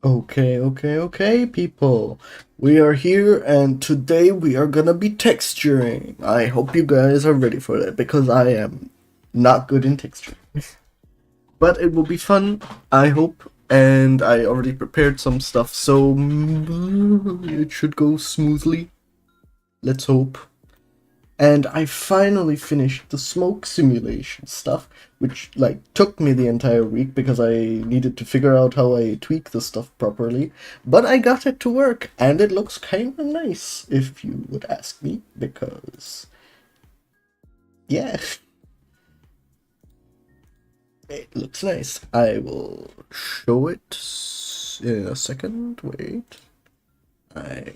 Okay, people. We are here, and today we are gonna be texturing. I hope you guys are ready for that because I am not good in texturing. But it will be fun, I hope, and I already prepared some stuff, so it should go smoothly. Let's hope. And I finally finished the smoke simulation stuff, which took me the entire week because I needed to figure out how I tweak the stuff properly. But I got it to work, and it looks kind of nice, if you would ask me, because yeah, it looks nice. I will show it in a second. Wait, I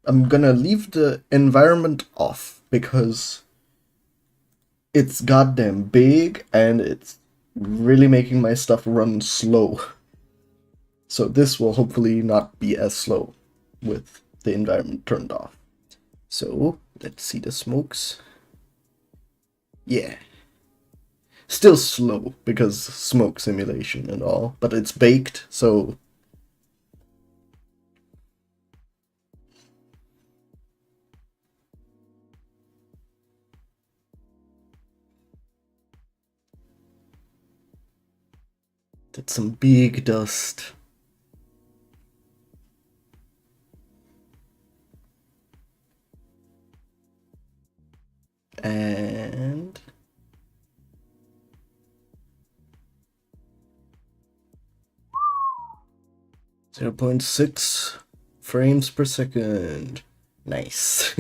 I'm gonna leave the environment off because it's goddamn big and it's really making my stuff run slow. So this will hopefully not be as slow with the environment turned off. So let's see the smokes. Yeah. Still slow because smoke simulation and all, but it's baked, so that's some big dust. And 0.6 frames per second. Nice.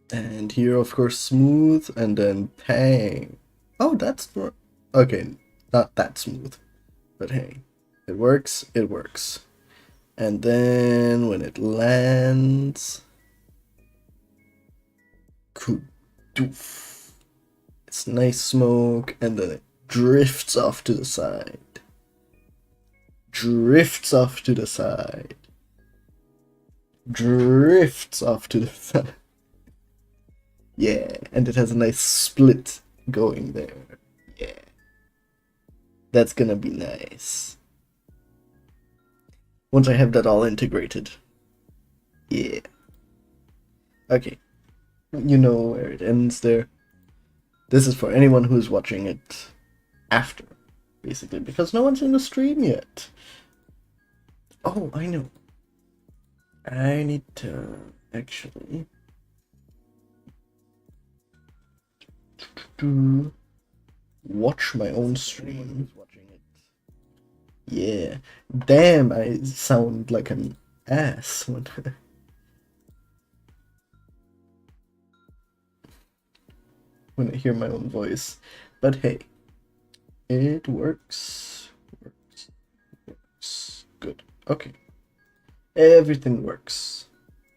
And here, of course, smooth, and then pang. Oh, that's okay. Not that smooth, but hey, it works. It works. And then when it lands, kudoof. It's nice smoke, and then it drifts off to the side. Drifts off to the side. Drifts off to the side. Yeah, and it has a nice split going there. Yeah. That's gonna be nice. Once I have that all integrated. Yeah. Okay. You know where it ends there. This is for anyone who's watching it after, basically, because no one's in the stream yet. Oh, I know. I need to actually to watch my own stream. Yeah. Damn, I sound like an ass when when I hear my own voice. But hey, it works. Works. Good. Okay. Everything works.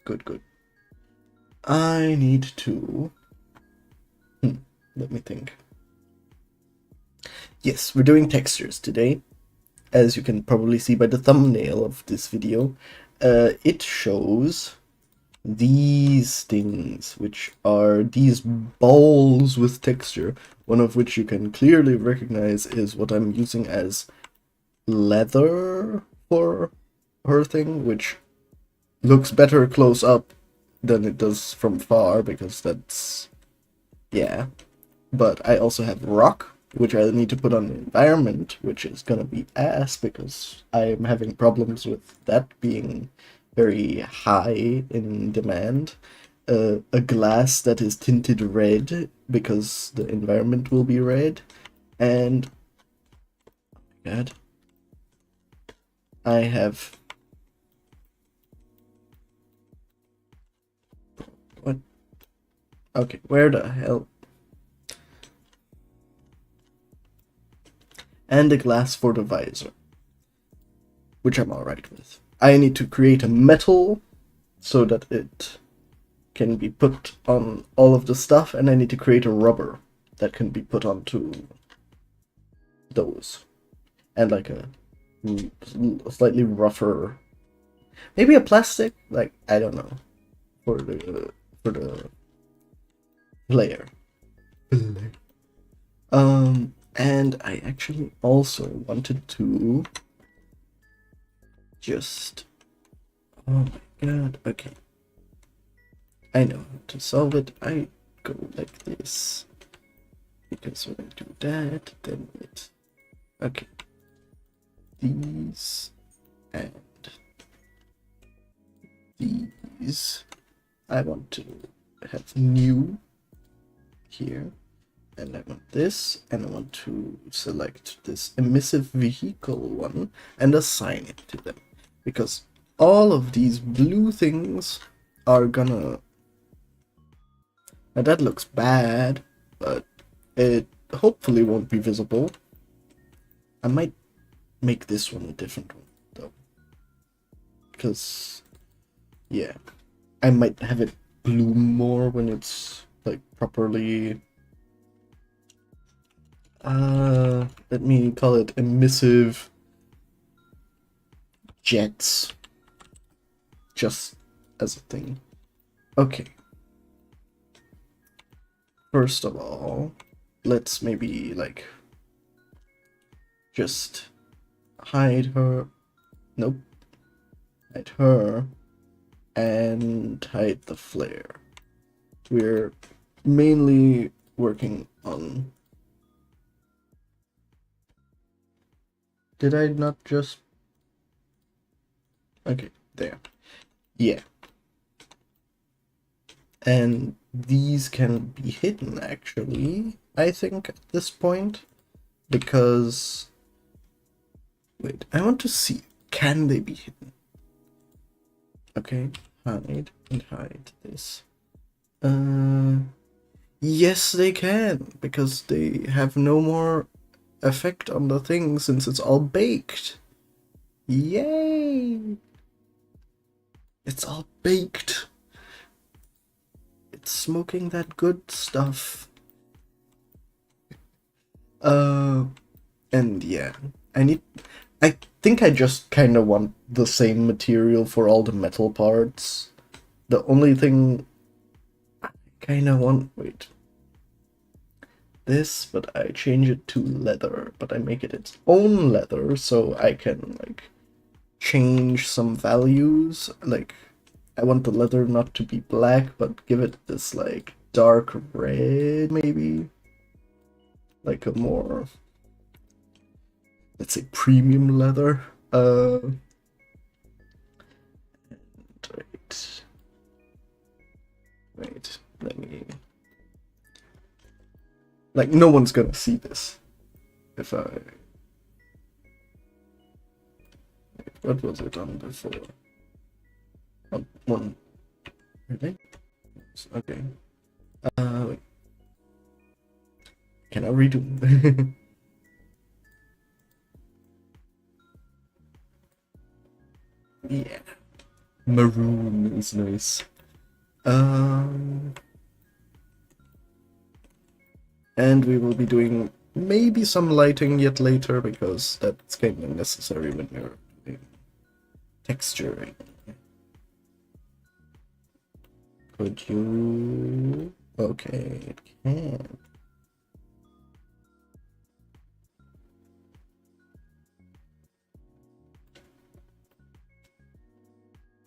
Good. I need to let me think. Yes, we're doing textures today. As you can probably see by the thumbnail of this video, it shows these things, which are these balls with texture, one of which you can clearly recognize is what I'm using as leather for her thing, which looks better close up than it does from far, because that's, yeah. But I also have rock, which I need to put on the environment, which is gonna be ass because I'm having problems with that being very high in demand. A glass that is tinted red because the environment will be red, and oh my god, I have what? Okay, where the hell? And a glass for the visor, which I'm alright with. I need to create a metal so that it can be put on all of the stuff, and I need to create a rubber that can be put onto those. And like a slightly rougher, maybe a plastic, like, I don't know, for the layer. And I actually also wanted to just, oh my god, okay. I know how to solve it. I go like this. Because when I do that, then it, okay. These and these. I want to have new here. And I want this, and I want to select this emissive vehicle one and assign it to them. Because all of these blue things are gonna... Now that looks bad, but it hopefully won't be visible. I might make this one a different one, though. Because, yeah, I might have it bloom more when it's, like, properly... let me call it emissive jets. Just as a thing. Okay. First of all, let's maybe, like, just hide her. Nope. Hide her. And hide the flare. We're mainly working on... Did I not just... Okay, there. Yeah. And these can be hidden, actually, I think, at this point. Because... Wait, I want to see. Can they be hidden? Okay, hide and hide this. Yes, they can, because they have no more effect on the thing since it's all baked. Yay! It's all baked. It's smoking that good stuff. And yeah, I think I just kind of want the same material for all the metal parts. The only thing I kind of want, wait, this, but I change it to leather, but I make it its own leather so I can, like, change some values. Like, I want the leather not to be black, but give it this, like, dark red, maybe? Like a more, let's say, premium leather. Wait, let me... Like, no one's gonna see this. If I... What was it on before? On one... Really? Okay. Wait. Can I redo? Yeah. Maroon is nice. And we will be doing maybe some lighting yet later, because that's kind of necessary when you're doing texturing. Could you... Okay, it can.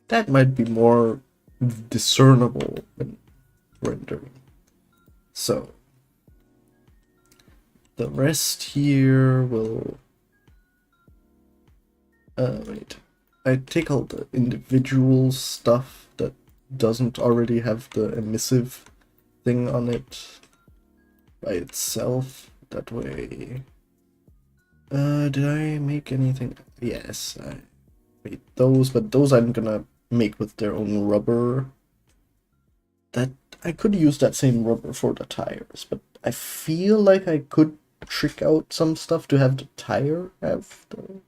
That might be more discernible when rendering. So, the rest here will... wait. I take all the individual stuff that doesn't already have the emissive thing on it by itself. That way... did I make anything? Yes, I made those, but those I'm gonna make with their own rubber. That I could use that same rubber for the tires, but I feel like I could trick out some stuff to have the tire have the...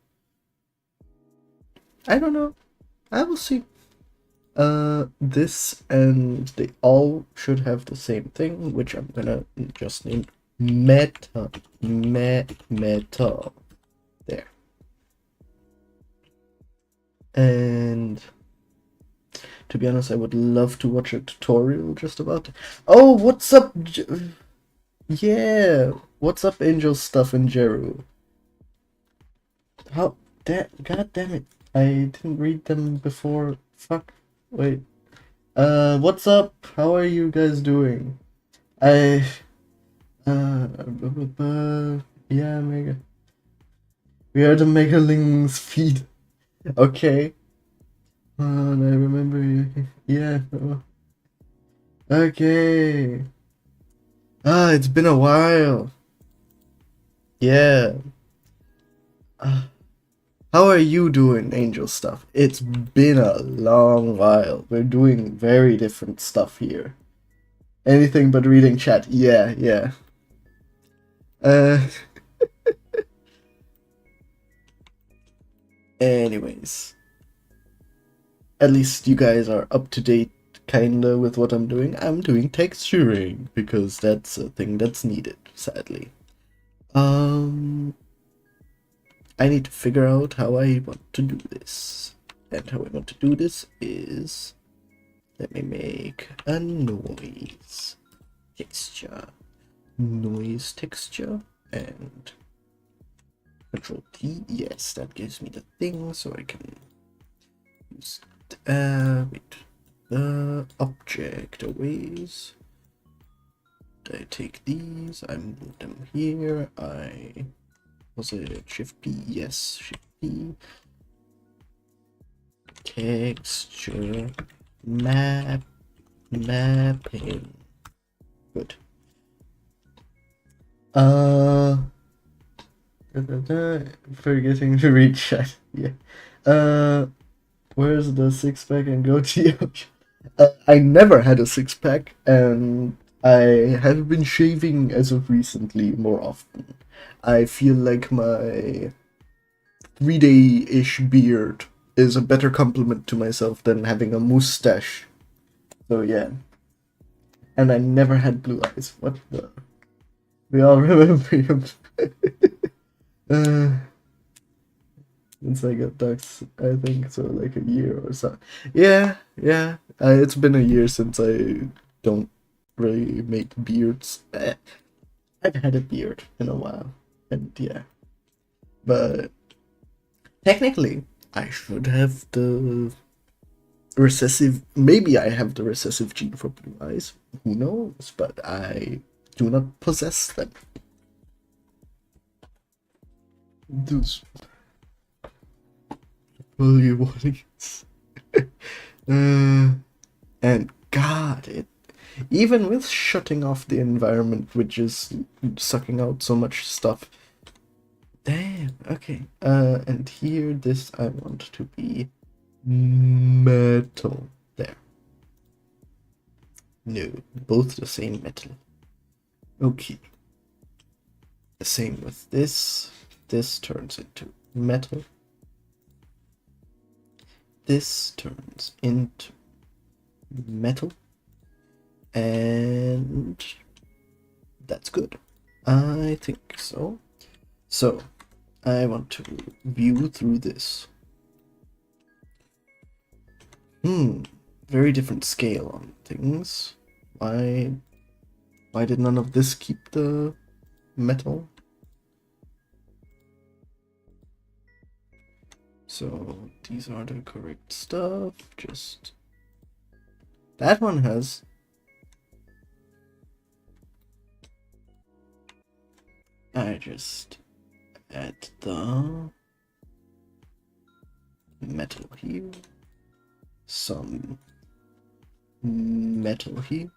I don't know. I will see. This, and they all should have the same thing, which I'm gonna just name metal. Metal. There. And to be honest, I would love to watch a tutorial just about... Oh, what's up? Yeah, What's up, Angel Stuff and Jeru? How? God damn it! I didn't read them before. Fuck. Wait. What's up? How are you guys doing? I. Yeah, Mega. We are the Megalings feed. Okay. And I remember you. Yeah. Okay. It's been a while. Yeah. How are you doing, Angel Stuff? It's been a long while. We're doing very different stuff here. Anything but reading chat. Yeah, yeah. Anyways. At least you guys are up to date kinda with what I'm doing. I'm doing texturing because that's a thing that's needed, sadly. I need to figure out how I want to do this. And how I want to do this is, let me make a noise texture. Noise texture and Control T. Yes, that gives me the thing so I can use the object aways. I take these, I move them here, was it Shift P? Yes, Shift P. Texture mapping. Good. Forgetting to read chat. Yeah. Where's the 6-pack and goatee? I never had a 6-pack, and I have been shaving as of recently more often. I feel like my 3-day-ish beard is a better compliment to myself than having a mustache. So yeah. And I never had blue eyes. What the? We all remember him. Since I got ducks, I think so, like a year or so. Yeah, yeah. It's been a year since I don't really make beards. I've had a beard in a while, and yeah. But technically, I should have the recessive. Maybe I have the recessive gene for blue eyes. Who knows? But I do not possess them. Those early warnings. And God, even with shutting off the environment, which is sucking out so much stuff. Damn, okay. And here, this I want to be metal. There. No, both the same metal. Okay. The same with this. This turns into metal. This turns into metal. And that's good. I think so. So, I want to view through this. Very different scale on things. Why did none of this keep the metal? So these are the correct stuff. Just that one has. I just add the metal here, some metal here.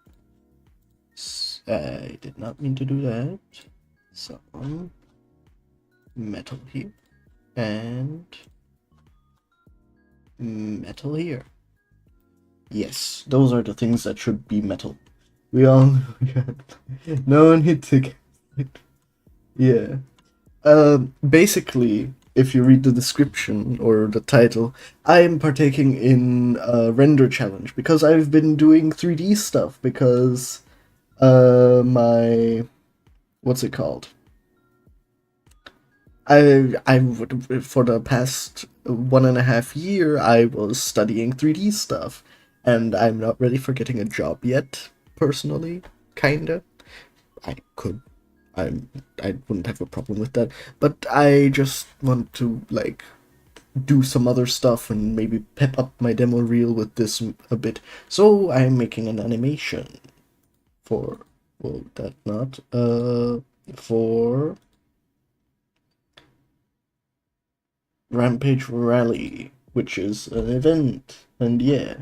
I did not mean to do that. Some metal here and metal here. Yes, those are the things that should be metal. We all know. No one hit to. Yeah. Basically, if you read the description or the title, I am partaking in a render challenge because I've been doing 3D stuff because my what's it called? I would, for the past 1.5 years, I was studying 3D stuff, and I'm not ready for getting a job yet, personally, kinda. I wouldn't have a problem with that. But I just want to like do some other stuff and maybe pep up my demo reel with this a bit. So I'm making an animation for, well, that not, for Rampage Rally, which is an event, and yeah,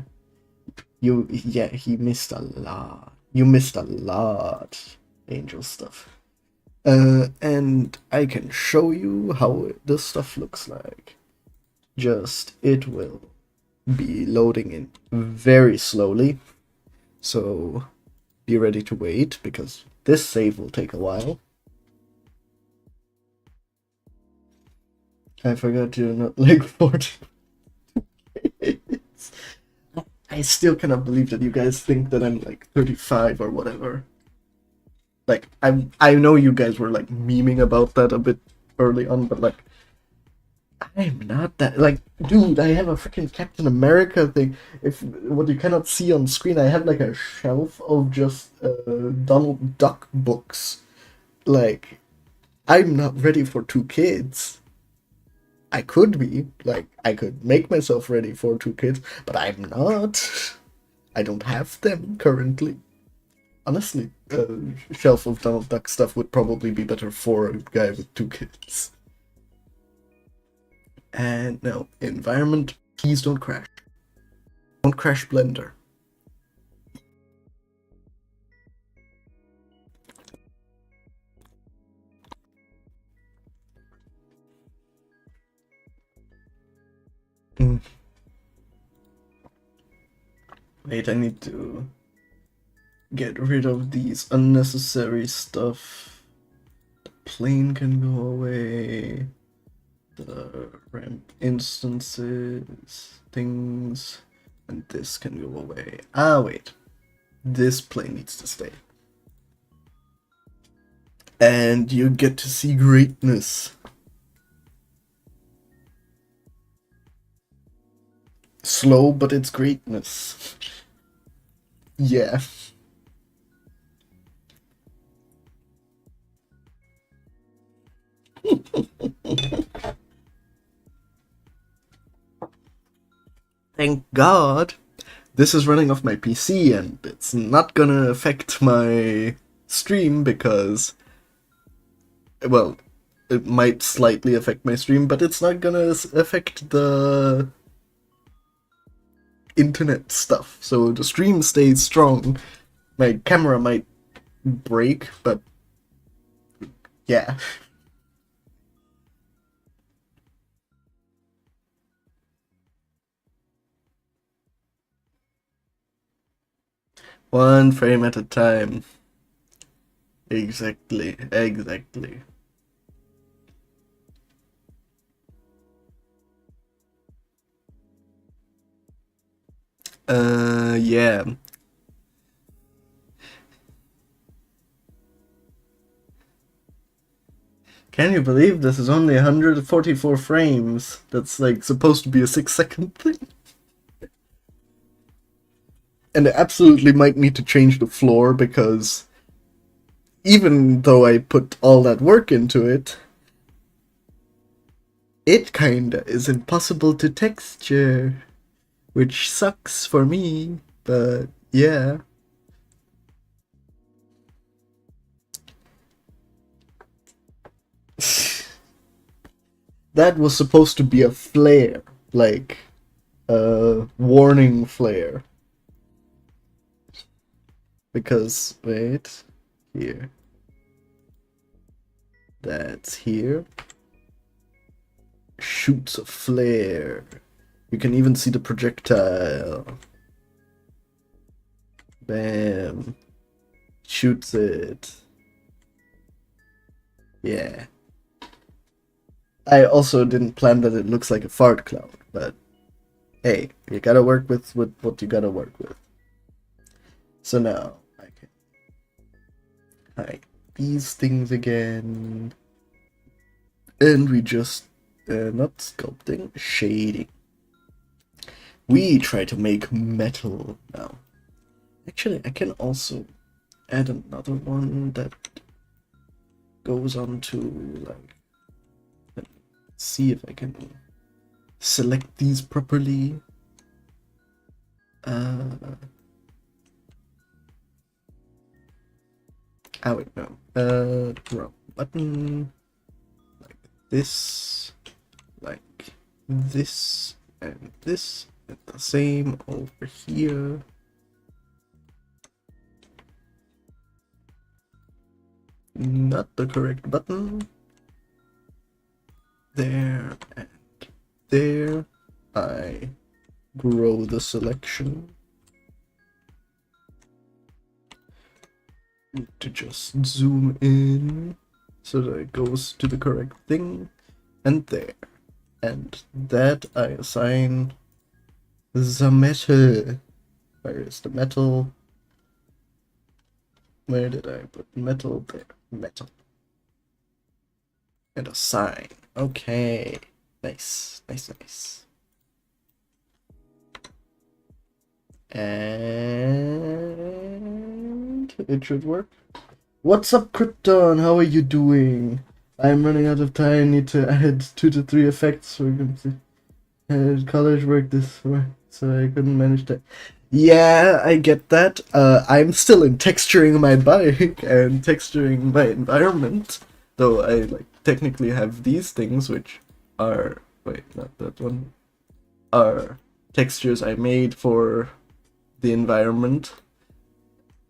he missed a lot. You missed a lot, Angel stuff. And I can show you how this stuff looks like. Just, it will be loading in very slowly, so be ready to wait, because this save will take a while. I forgot you're not like 40. I still cannot believe that you guys think that I'm like 35 or whatever. Like, I know you guys were like memeing about that a bit early on, but like, I'm not that, like, dude, I have a freaking Captain America thing. If what you cannot see on screen, I have like a shelf of just Donald Duck books. Like, I'm not ready for 2 kids. I could be, like, I could make myself ready for 2 kids, but I'm not. I don't have them currently. Honestly, the shelf of Donald Duck stuff would probably be better for a guy with 2 kids. And no, environment, please don't crash. Don't crash Blender. Wait, I need to get rid of these unnecessary stuff. The plane can go away. The ramp instances, things, and this can go away. Ah, wait. This plane needs to stay. And you get to see greatness. Slow, but it's greatness. Yeah. Thank God. This is running off my PC and it's not gonna affect my stream because, well, it might slightly affect my stream, but it's not gonna affect the internet stuff. So the stream stays strong. My camera might break, but yeah. One frame at a time. Exactly. Yeah. Can you believe this is only 144 frames? That's like supposed to be a 6-second thing. And I absolutely might need to change the floor because even though I put all that work into it, it kinda is impossible to texture, which sucks for me, but yeah. That was supposed to be a flare, like a warning flare. Because, wait, here. That's here. Shoots a flare. You can even see the projectile. Bam. Shoots it. Yeah. I also didn't plan that it looks like a fart cloud, but hey, you gotta work with what you gotta work with. So now I can hide these things again. And we just, not sculpting, shading. We try to make metal now. Actually, I can also add another one that goes on to like, let's see if I can select these properly. Oh wait, no. Wrong button. Like this, like this, and this, and the same over here. Not the correct button. There and there. I grow the selection. Need to just zoom in so that it goes to the correct thing. And there. And that I assign the metal. Where is the metal? Where did I put metal? There. Metal. And assign. Okay. Nice. Nice, nice. And it should work. What's up, Krypton? How are you doing? I'm running out of time. Need to add 2 to 3 effects so we can see. Colors work this way, so I couldn't manage that. Yeah, I get that. I'm still in texturing my bike and texturing my environment, though I like technically have these things, which are not that one, are textures I made for the environment.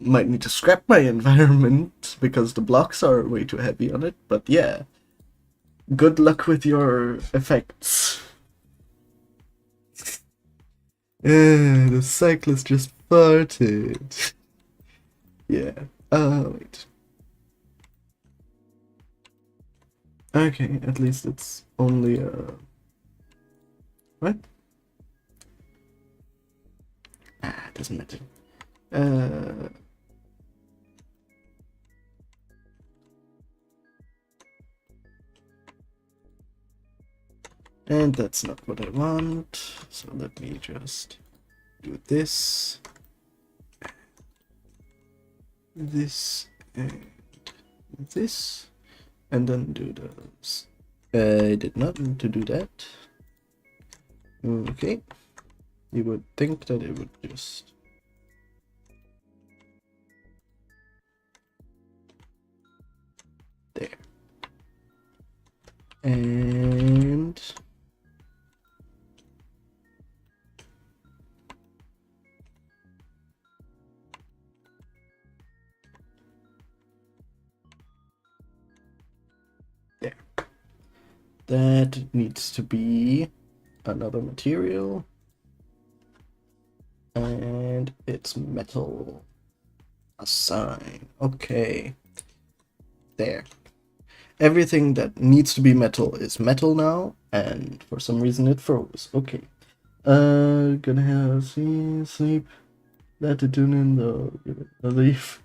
Might need to scrap my environment because the blocks are way too heavy on it, but yeah. Good luck with your effects. The cyclist just farted. Yeah. Wait. Okay, at least it's only what? Doesn't matter. And that's not what I want, so let me just do this, this, and this, and then do those. I did not need to do that. Okay, you would think that it would just... there. And... there. That needs to be another material. And it's metal. Assign. Okay. There. Everything that needs to be metal is metal now, and for some reason it froze. Okay. Gonna have sleep. Let to tune in the leaf.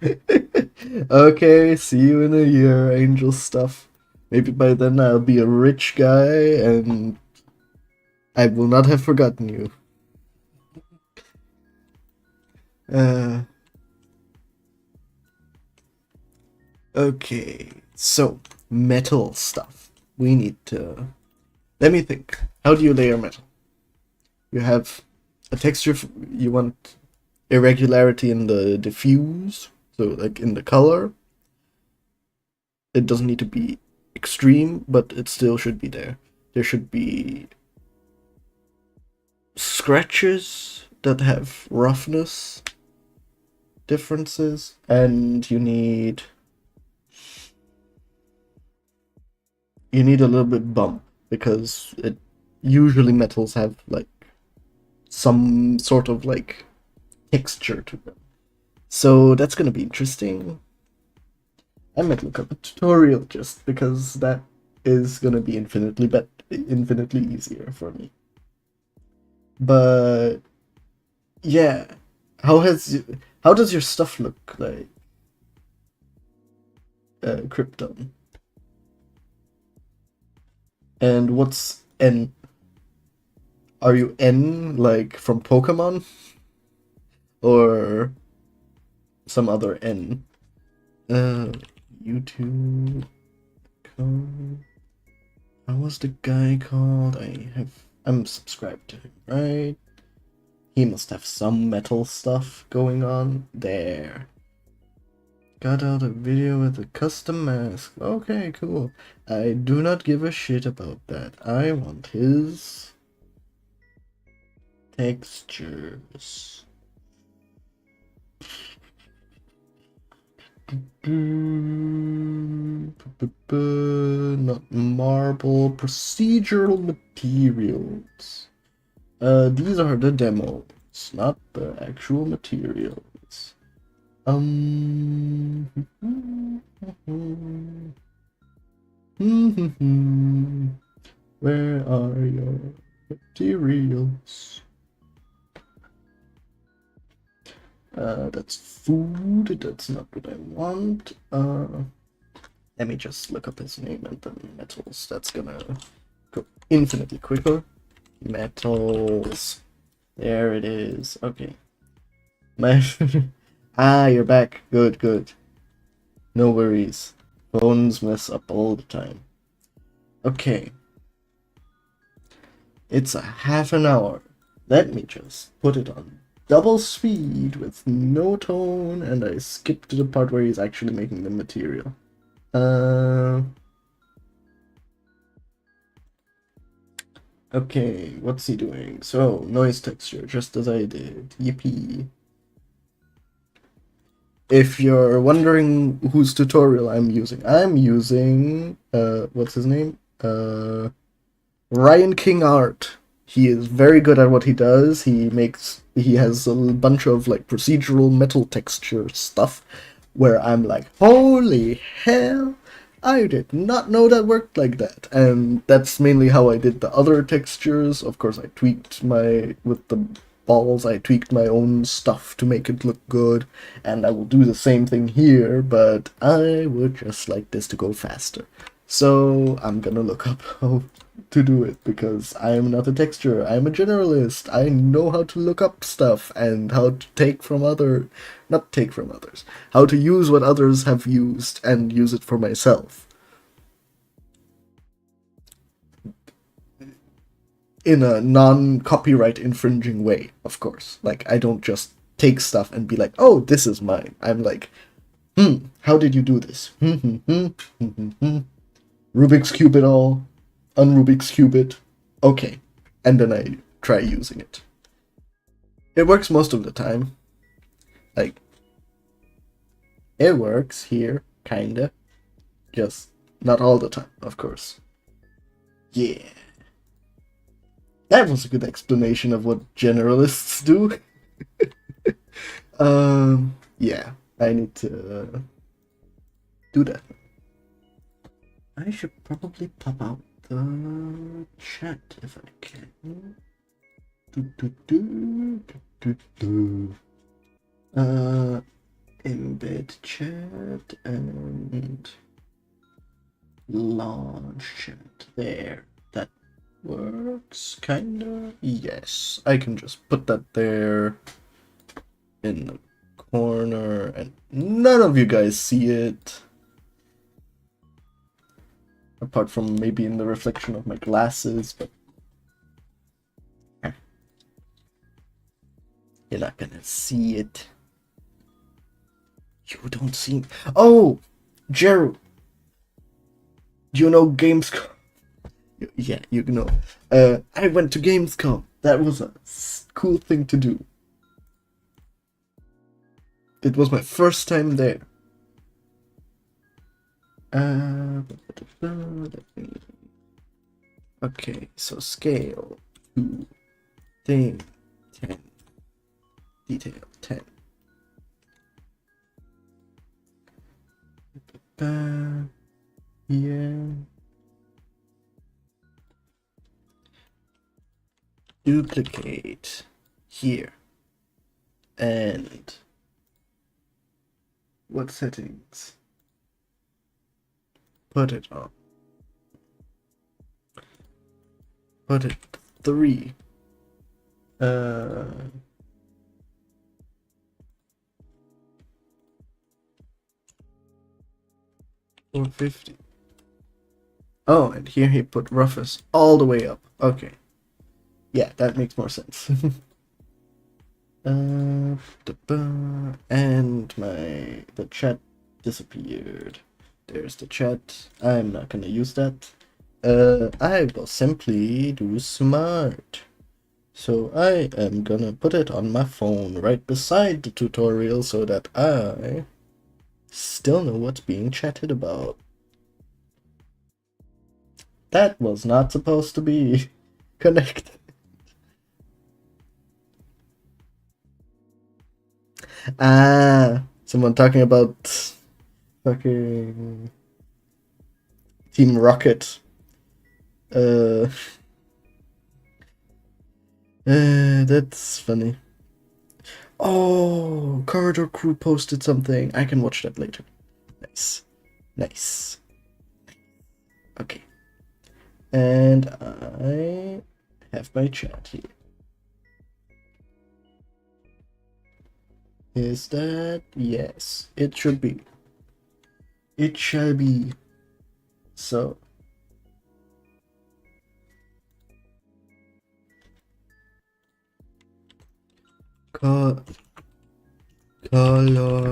Okay, see you in a year, angel stuff. Maybe by then I'll be a rich guy and I will not have forgotten you. Okay, so metal stuff. We need to... let me think. How do you layer metal? You have a texture, you want irregularity in the diffuse, so like in the color. It doesn't need to be extreme, but it still should be there. There should be scratches that have roughness differences, and you need a little bit bump, because it usually metals have like some sort of like texture to them. So that's gonna be interesting. I might look up a tutorial just because that is gonna be infinitely easier for me. But yeah, how does your stuff look like, Krypton? And what's N? Are you N like from Pokemon? Or some other N? YouTube. called? How was the guy called? I'm subscribed to him, right? He must have some metal stuff going on there. Got out a video with a custom mask. Okay, cool. I do not give a shit about that. I want his textures. Not marble, procedural materials. These are the demos, not the actual materials. Where are your materials? That's food, that's not what I want. Let me just look up his name and then metals. That's gonna go infinitely quicker. Metals. There it is. Okay. Ah, you're back. Good, good. No worries. Phones mess up all the time. Okay. It's a half an hour. Let me just put it on double speed with no tone, and I skipped to the part where he's actually making the material. Okay, what's he doing? So, noise texture, just as I did. Yippee. If you're wondering whose tutorial I'm using, what's his name? Ryan King Art. He is very good at what he does. He has a bunch of like procedural metal texture stuff where I'm like, holy hell, I did not know that worked like that. And that's mainly how I did the other textures. Of course, I tweaked with the balls, I tweaked my own stuff to make it look good, and I will do the same thing here, but I would just like this to go faster. So I'm gonna look up how to do it, because I am not a texturer, I'm a generalist. I know how to look up stuff and how to how to use what others have used and use it for myself. In a non-copyright infringing way, of course. Like, I don't just take stuff and be like, oh, this is mine. I'm like, how did you do this? Rubik's Cube it all. Un-Rubik's Cube it. Okay. And then I try using it. It works most of the time. Like, it works here, kinda. Just not all the time, of course. Yeah. That was a good explanation of what generalists do. Yeah, I need to do that. I should probably pop out the chat if I can. Embed chat and launch chat. There. That works, kinda. Yes, I can just put that there in the corner and none of you guys see it. Apart from maybe in the reflection of my glasses, but you're not gonna see it. You don't see. Oh, Jeru. Do you know Gamescom? Yeah, you know. I went to Gamescom. That was a cool thing to do. It was my first time there. Okay, so scale 2, thing 10, detail 10. Yeah. Duplicate here. And what settings? Put it on. Put it 3. 450. Oh, and here he put roughest all the way up. Okay. Yeah, that makes more sense. And the chat disappeared. There's the chat. I'm not gonna use that. I will simply do smart. So I am gonna put it on my phone right beside the tutorial so that I still know what's being chatted about. That was not supposed to be connected. Ah, someone talking about fucking Team Rocket. That's funny. Oh, Corridor Crew posted something. I can watch that later. Nice. Nice. Okay. And I have my chat here. Is that? Yes, it should be. It shall be. So. Color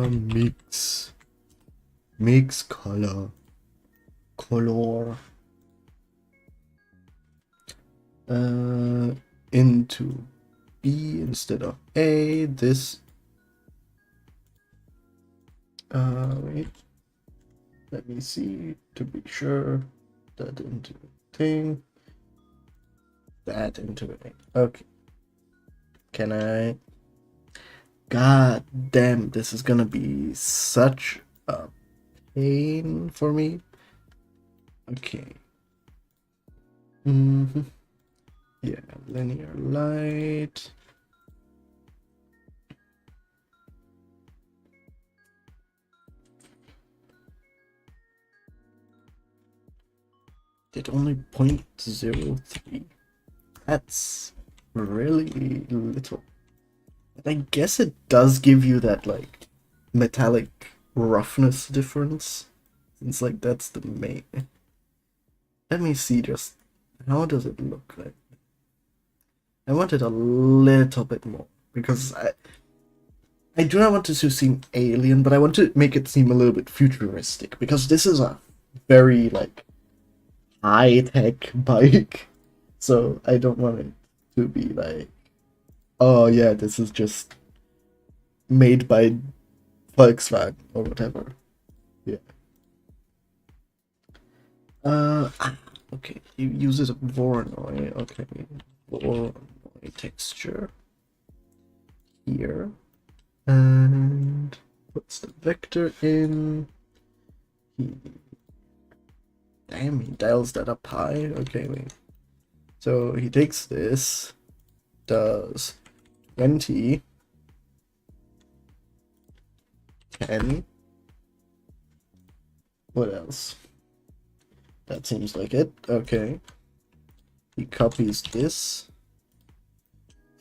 mix. Mix color. Color. Into B instead of A. This. Wait. Let me see to be sure. That into thing. That into it. Okay. Can I? God damn, this is gonna be such a pain for me. Okay. Yeah, linear light. Did only 0.03. That's really little. But I guess it does give you that like metallic roughness difference. Since like that's the main. Let me see just how does it look like. I want it a little bit more because I do not want it to seem alien, but I want to make it seem a little bit futuristic because this is a very like high-tech bike. So I don't want it to be like, oh yeah, this is just made by Volkswagen or whatever. Yeah. Okay. You uses a Voronoi. Okay. Voronoi texture here. And puts the vector in. Damn, he dials that up high. Okay, wait. So he takes this, does 20, 10. What else? That seems like it. Okay. He copies this.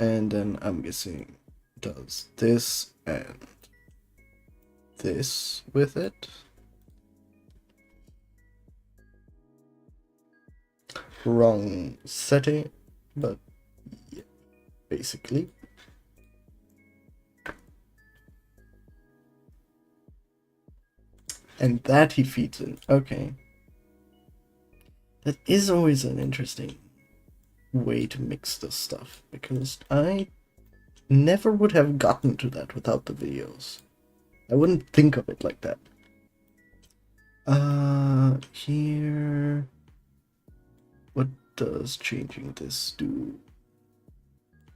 And then I'm guessing does this and this with it. Wrong setting, but yeah, basically. And that he feeds in. Okay. That is always an interesting way to mix this stuff, because I never would have gotten to that without the videos. I wouldn't think of it like that. Here... What does changing this do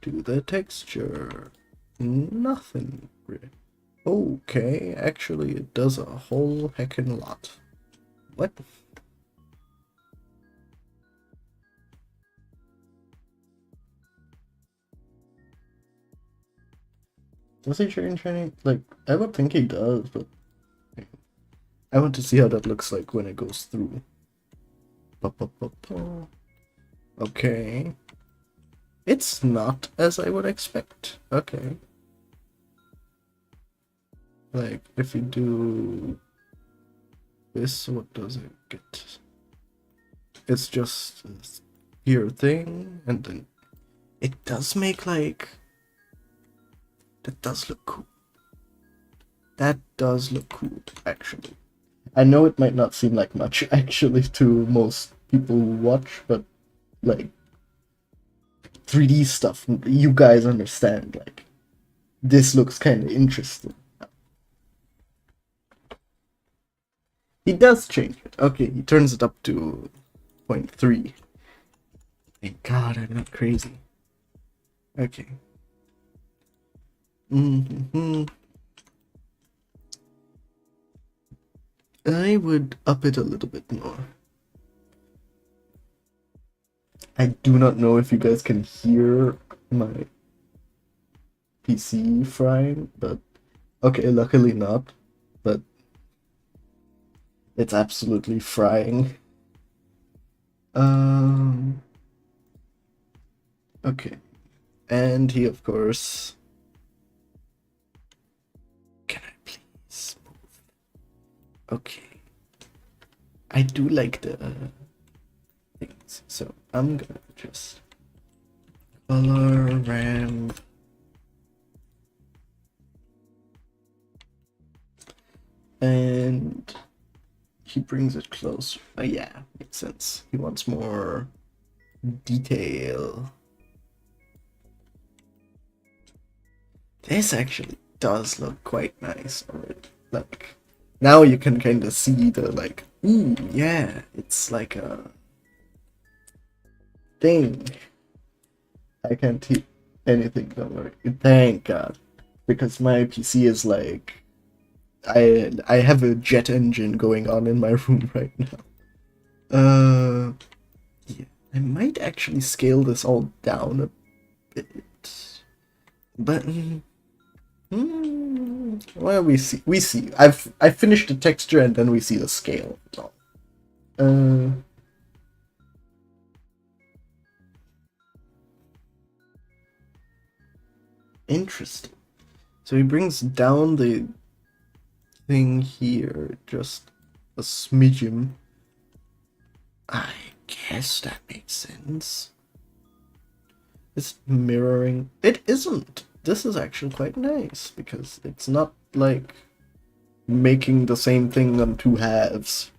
to the texture? Nothing, really. Okay, actually it does a whole heckin' lot. What? Does he change any? Like, I would think he does, but I want to see how that looks like when it goes through. Okay. It's not as I would expect. Okay. Like, if you do this, what does it get? it's just this here thing, and then it does make like, that does look cool. That does look cool, actually. I know it might not seem like much, actually, to most people who watch, but, like, 3D stuff, you guys understand, like, this looks kind of interesting. He does change it. Okay, he turns it up to 0.3. Thank God I'm not crazy. Okay. I would up it a little bit more. I do not know if you guys can hear my PC frying, but okay, luckily not, but it's absolutely frying. Okay, and he of course, can I please move? Okay, I do like the things, so I'm gonna just color ramp. And he brings it close. Yeah, makes sense. He wants more detail. This actually does look quite nice already. Like, now you can kind of see the, like, ooh, yeah, it's like a thing. I can't hear anything, don't worry. Thank God. Because my PC is like, I have a jet engine going on in my room right now. Yeah, I might actually scale this all down a bit, but well, we see. We see. I finished the texture and then we see the scale. Interesting. So he brings down the thing here just a smidgen. I guess that makes sense. It's mirroring. It isn't. This is actually quite nice because it's not like making the same thing on two halves.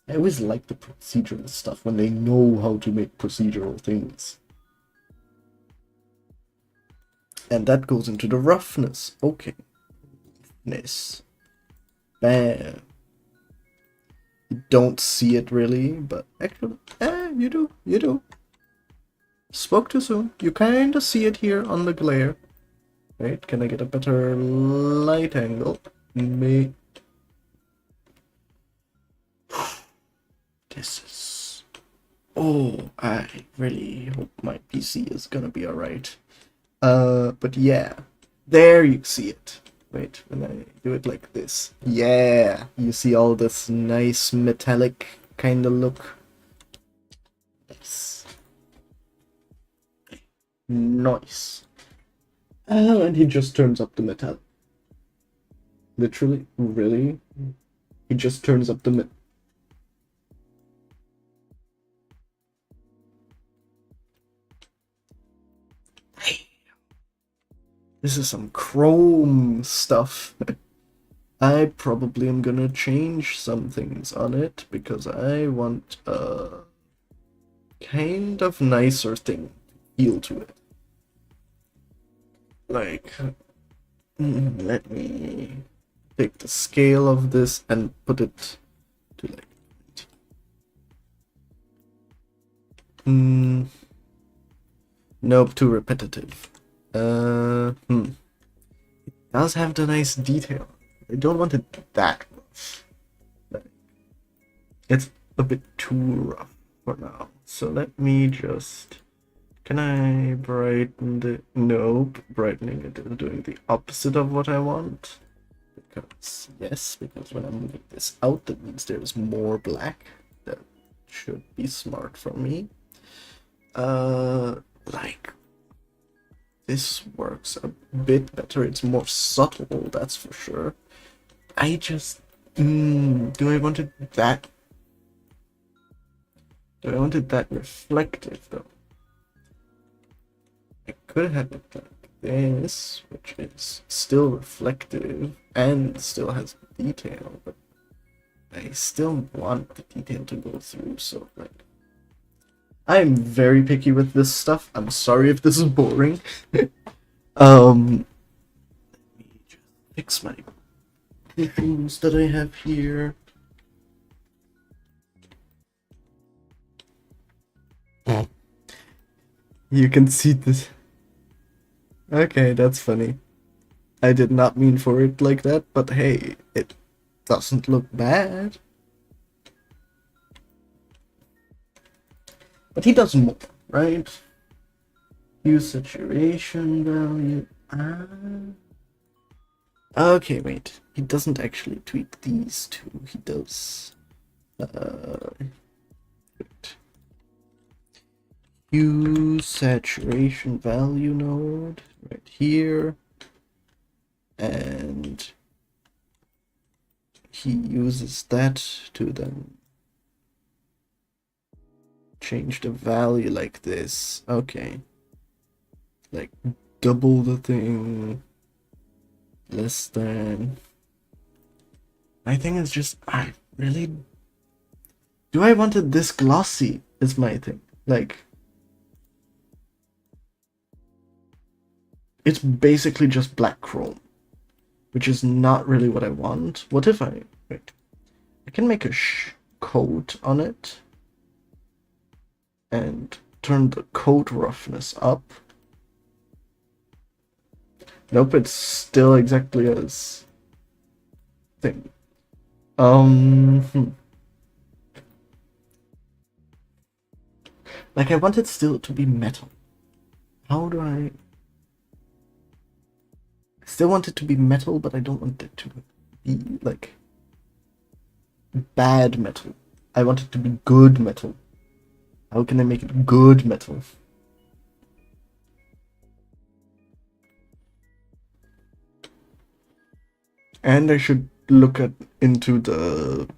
I always like the procedural stuff when they know how to make procedural things. And that goes into the roughness. Okay. Nice. Bam. You don't see it really, but actually, you do. You do. Spoke too soon. You kind of see it here on the glare. Wait, can I get a better light angle? This is... Oh, I really hope my PC is gonna be alright. But yeah. There you see it. Wait, when I do it like this. Yeah! You see all this nice metallic kind of look. Nice. Nice. Oh, and he just turns up the metal. Literally? Really? He just turns up the metal. This is some chrome stuff. I probably am gonna change some things on it because I want a kind of nicer thing feel to it. Like, let me take the scale of this and put it to like nope, too repetitive. It does have the nice detail. I don't want it that rough. It's a bit too rough for now. So let me just... Can I brighten the... Nope, brightening it is doing the opposite of what I want. Because, yes, because when I'm moving this out, that means there's more black. That should be smart for me. Like... This works a bit better. It's more subtle, that's for sure. I just... do I want it that Do I want it that reflective though? I could have it like this, which is still reflective and still has detail, but I still want the detail to go through, so like I'm very picky with this stuff. I'm sorry if this is boring. Let me just fix my issues that I have here. You can see this. Okay, that's funny. I did not mean for it like that, but hey, it doesn't look bad. But he does more, right? Use saturation value. Okay, wait. He doesn't actually tweak these two. He does. Use saturation value node right here, and he uses that to then change the value like this. Okay, like double the thing, less than. My thing is just, I really, do I want it this glossy is my thing. Like, it's basically just black chrome, which is not really what I want. What if I can make a coat on it and turn the coat roughness up. Nope, it's still exactly as thing. Like I want it still to be metal. How do I still want it to be metal, but I don't want it to be like bad metal. I want it to be good metal. How can I make it good metal? And I should look into the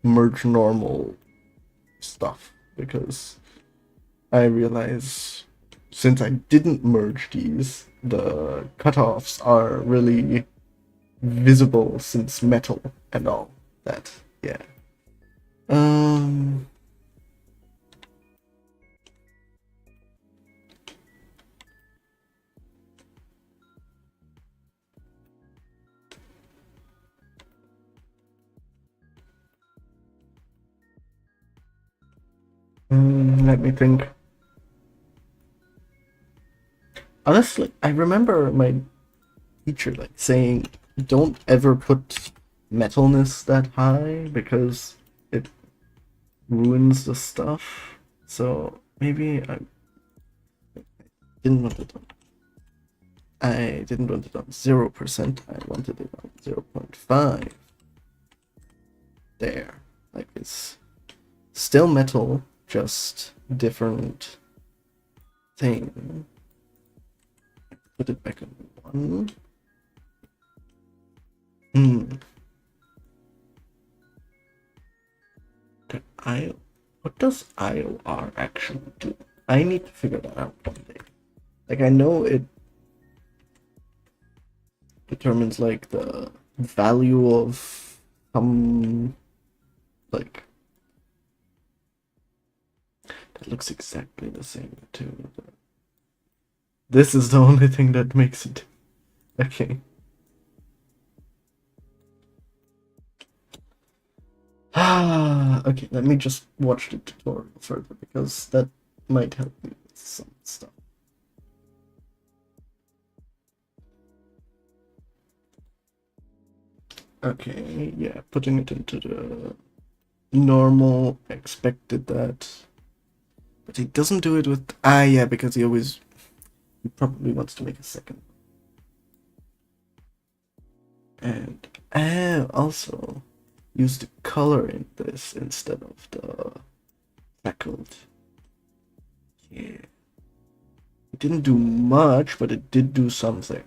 merge normal stuff, because I realize since I didn't merge these, the cutoffs are really visible since metal and all that. Yeah. Let me think. Honestly, I remember my teacher like saying, don't ever put metalness that high because it ruins the stuff. So maybe I didn't want it on. I didn't want it on 0%. I wanted it on 0.5. There. Like it's still metal, just different thing. Put it back on 1. What does IOR actually do? I need to figure that out one day. Like I know it determines like the value of some like that looks exactly the same too. This is the only thing that makes it okay. Okay, let me just watch the tutorial further because that might help me with some stuff. Okay, yeah, putting it into the normal, expected that. But he doesn't do it with, yeah, because he probably wants to make a second. And, also, use the color in this instead of the speckled. Yeah. It didn't do much, but it did do something.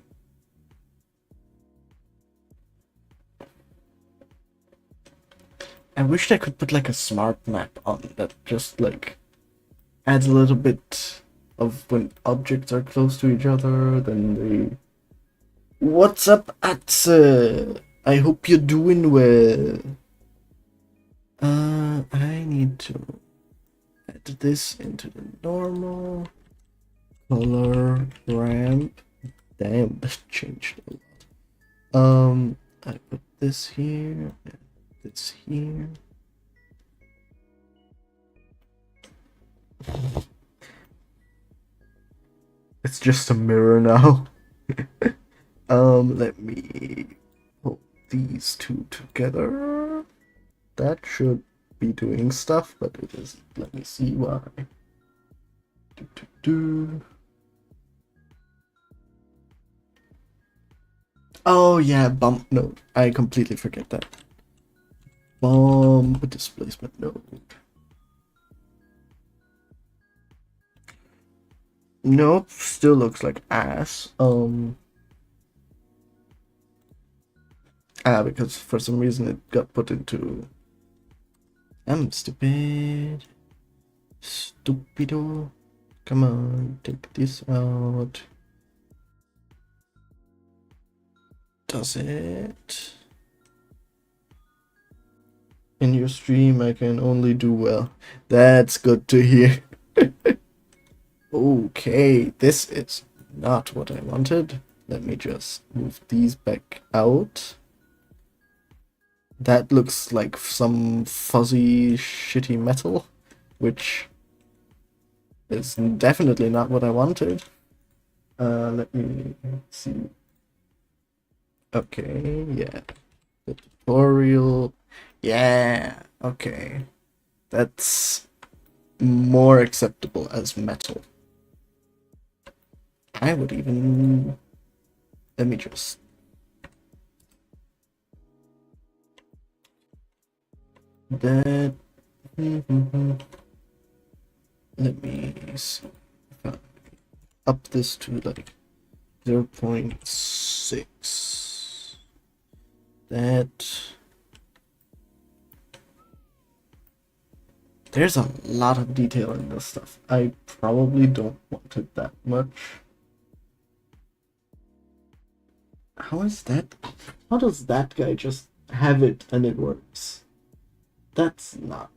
I wished I could put like a smart map on that just like adds a little bit of when objects are close to each other, then they... What's up, Atze? I hope you're doing well. I need to add this into the normal color ramp. Damn, that changed a lot. I put this here and this here. It's just a mirror now. Let me put these two together. That should be doing stuff, but it isn't. Let me see why. Oh yeah, bump node. I completely forget that. Bump displacement node. Nope, still looks like ass. Because for some reason it got put into... I'm stupid. Stupido. Come on, take this out. Does it? In your stream, I can only do well. That's good to hear. Okay, this is not what I wanted. Let me just move these back out. That looks like some fuzzy, shitty metal, which is definitely not what I wanted. Let me see. Okay, yeah. The tutorial. Yeah, okay. That's more acceptable as metal. I would even... Let me just... That... Let me see. Up this to like 0.6. That... There's a lot of detail in this stuff. I probably don't want it that much. How is that? How does that guy just have it and it works? That's not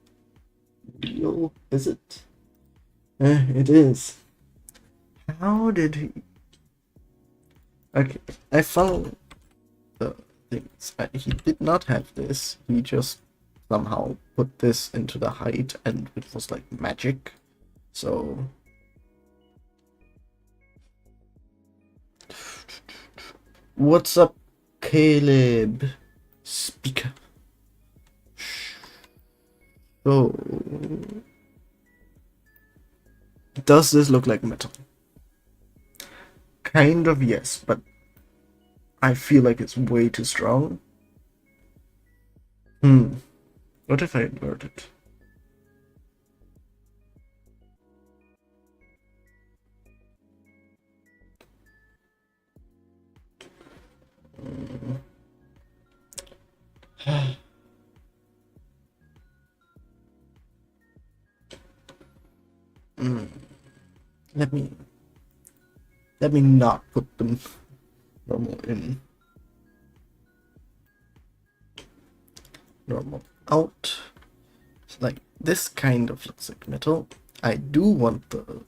real, is it? It is. How did he... Okay, I found the things. He did not have this. He just somehow put this into the height and it was like magic. So... What's up, Caleb? Speaker. So... Does this look like metal? Kind of, yes, but I feel like it's way too strong. What if I invert it? Let me not put them normal in. Normal out. It's like this kind of looks like metal. I do want the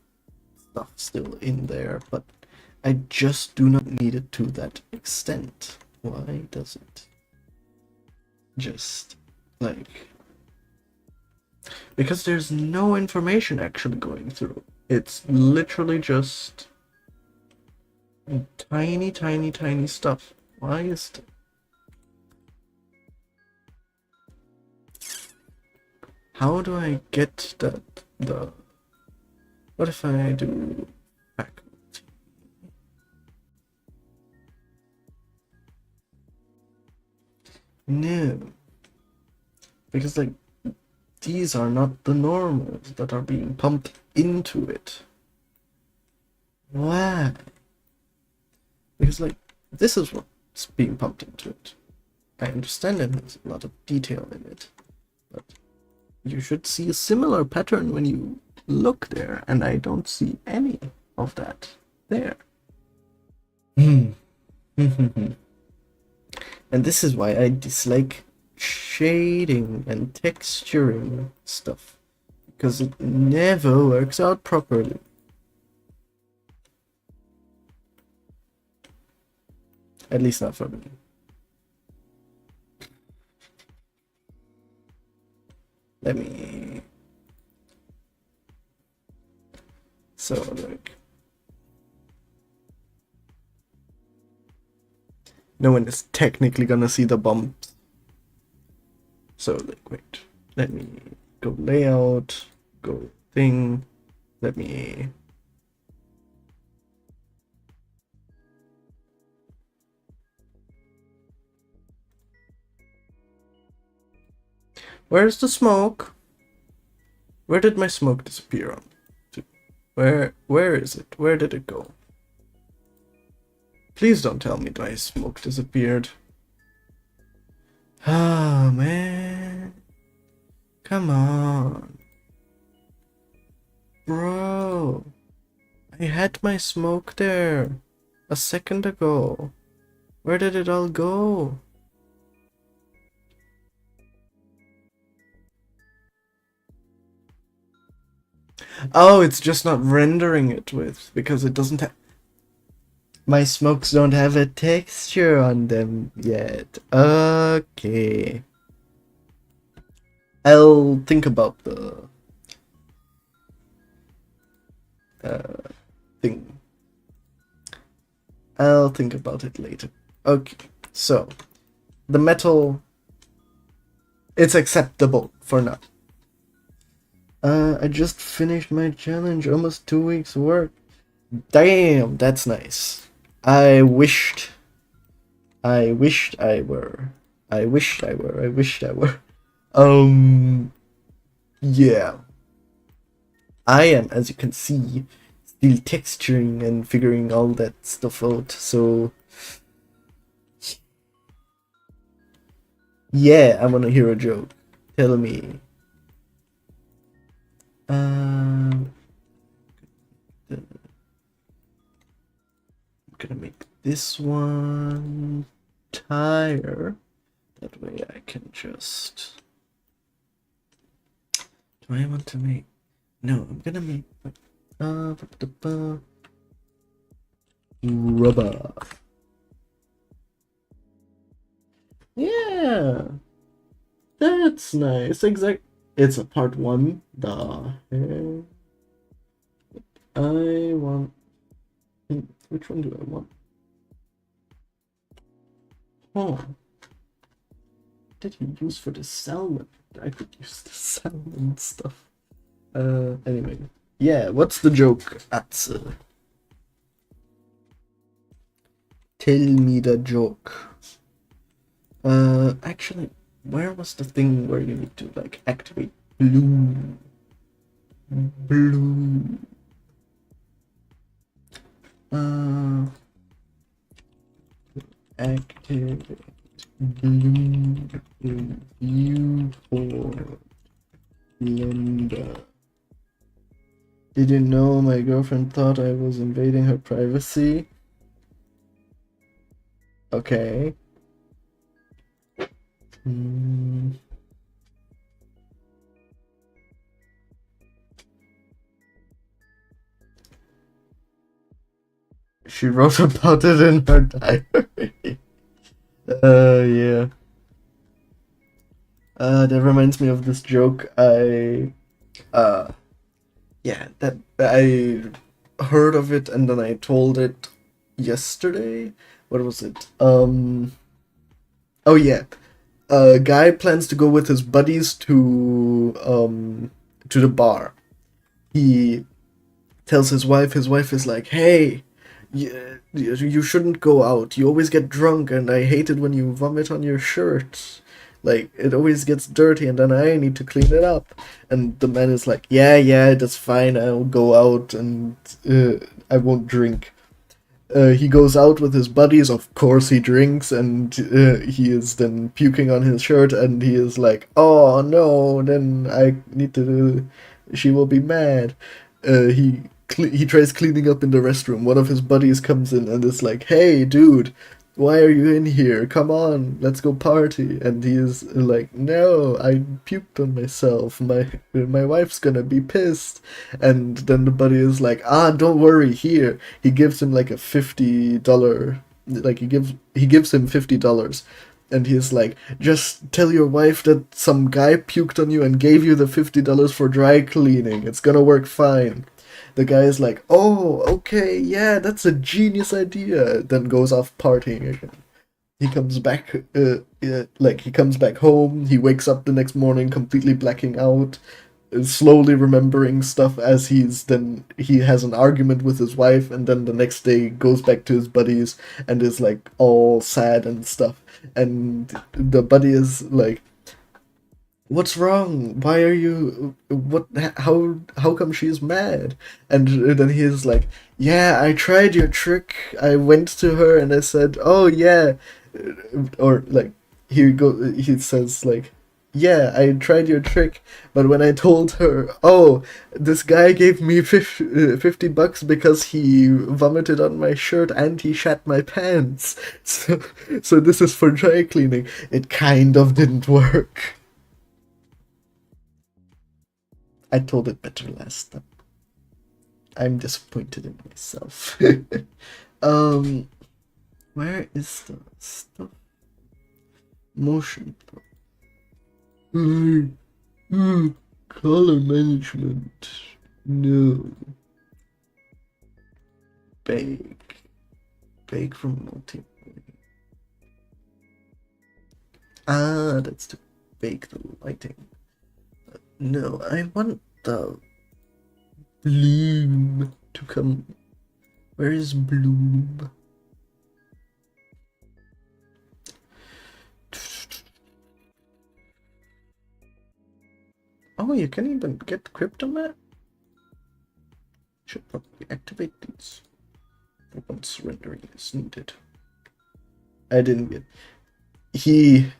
stuff still in there, but I just do not need it to that extent. Why does it? Just like... Because there's no information actually going through. It's literally just tiny stuff. Why is it? How do I get that? What if I do faculty? No, because like these are not the normals that are being pumped into it. Why? Because like this is what's being pumped into it. I understand it has a lot of detail in it, But you should see a similar pattern when you look there, and I don't see any of that there. And this is why I dislike shading and texturing stuff, because it never works out properly. At least not for me. Let me... So, like... No one is technically gonna see the bumps. So, like, wait. Let me go layout, go thing. Let me... Where's the smoke? Where did my smoke disappear on? Where is it? Where did it go? Please don't tell me my smoke disappeared. Ah, man. Come on. Bro. I had my smoke there a second ago. Where did it all go? Oh, it's just not rendering it with, because it doesn't have... My smokes don't have a texture on them yet. Okay. I'll think about the thing. I'll think about it later. Okay, so the metal, it's acceptable for now. I just finished my challenge, almost 2 weeks work. Damn, that's nice. I wished I were. Yeah. I am, as you can see, still texturing and figuring all that stuff out, so... Yeah, I wanna hear a joke. Tell me. I'm gonna make this one tire. That way I can just... Do I want to make... No, I'm gonna make... rubber. Yeah! That's nice. It's a part 1. The heck? I want... Which one do I want? Oh. What did you use for the salmon? I could use the salmon stuff. Anyway. Yeah, what's the joke, Atze? Tell me the joke. Actually, where was the thing where you need to, like, activate blue? Blue. Activate blue in viewport Blender. Didn't know my girlfriend thought I was invading her privacy. Okay. She wrote about it in her diary. Yeah. That reminds me of this joke. Yeah, that I heard of it and then I told it yesterday. What was it? Oh yeah. A guy plans to go with his buddies to the bar. He tells his wife is like, hey, you shouldn't go out. You always get drunk and I hate it when you vomit on your shirt. Like, it always gets dirty and then I need to clean it up. And the man is like, yeah, that's fine. I'll go out and I won't drink. He goes out with his buddies. Of course, he drinks, and he is then puking on his shirt. And he is like, "Oh no! Then I need to. She will be mad." He tries cleaning up in the restroom. One of his buddies comes in and is like, "Hey, dude, why are you in here? Come on, let's go party." And he is like, "No, I puked on myself. My wife's gonna be pissed." And then the buddy is like, "Ah, don't worry. Here." He gives him like a $50, like he gives him $50. And he's like, "Just tell your wife that some guy puked on you and gave you the $50 for dry cleaning. It's gonna work fine." The guy is like, "Oh, okay, yeah, that's a genius idea." Then goes off partying again. He comes back, he comes back home. He wakes up the next morning completely blacking out, slowly remembering stuff as he has an argument with his wife, and then the next day goes back to his buddies and is like all sad and stuff. And the buddy is like, "What's wrong? Why are you what how come she's mad?" And then he's like, "Yeah, I tried your trick. I went to her and I said, 'Oh yeah,' or like he says like, 'Yeah, I tried your trick, but when I told her, oh, this guy gave me $50 because he vomited on my shirt and he shat my pants. So this is for dry cleaning. It kind of didn't work.'" I told it better last time. I'm disappointed in myself. um, where is the stuff? Motion. Color management. No. Bake. Bake from multi. Ah, that's to bake the lighting. No, I want the bloom to come. Where is bloom? Oh, you can even get Cryptomat? Should probably activate these once rendering is needed. I didn't get. He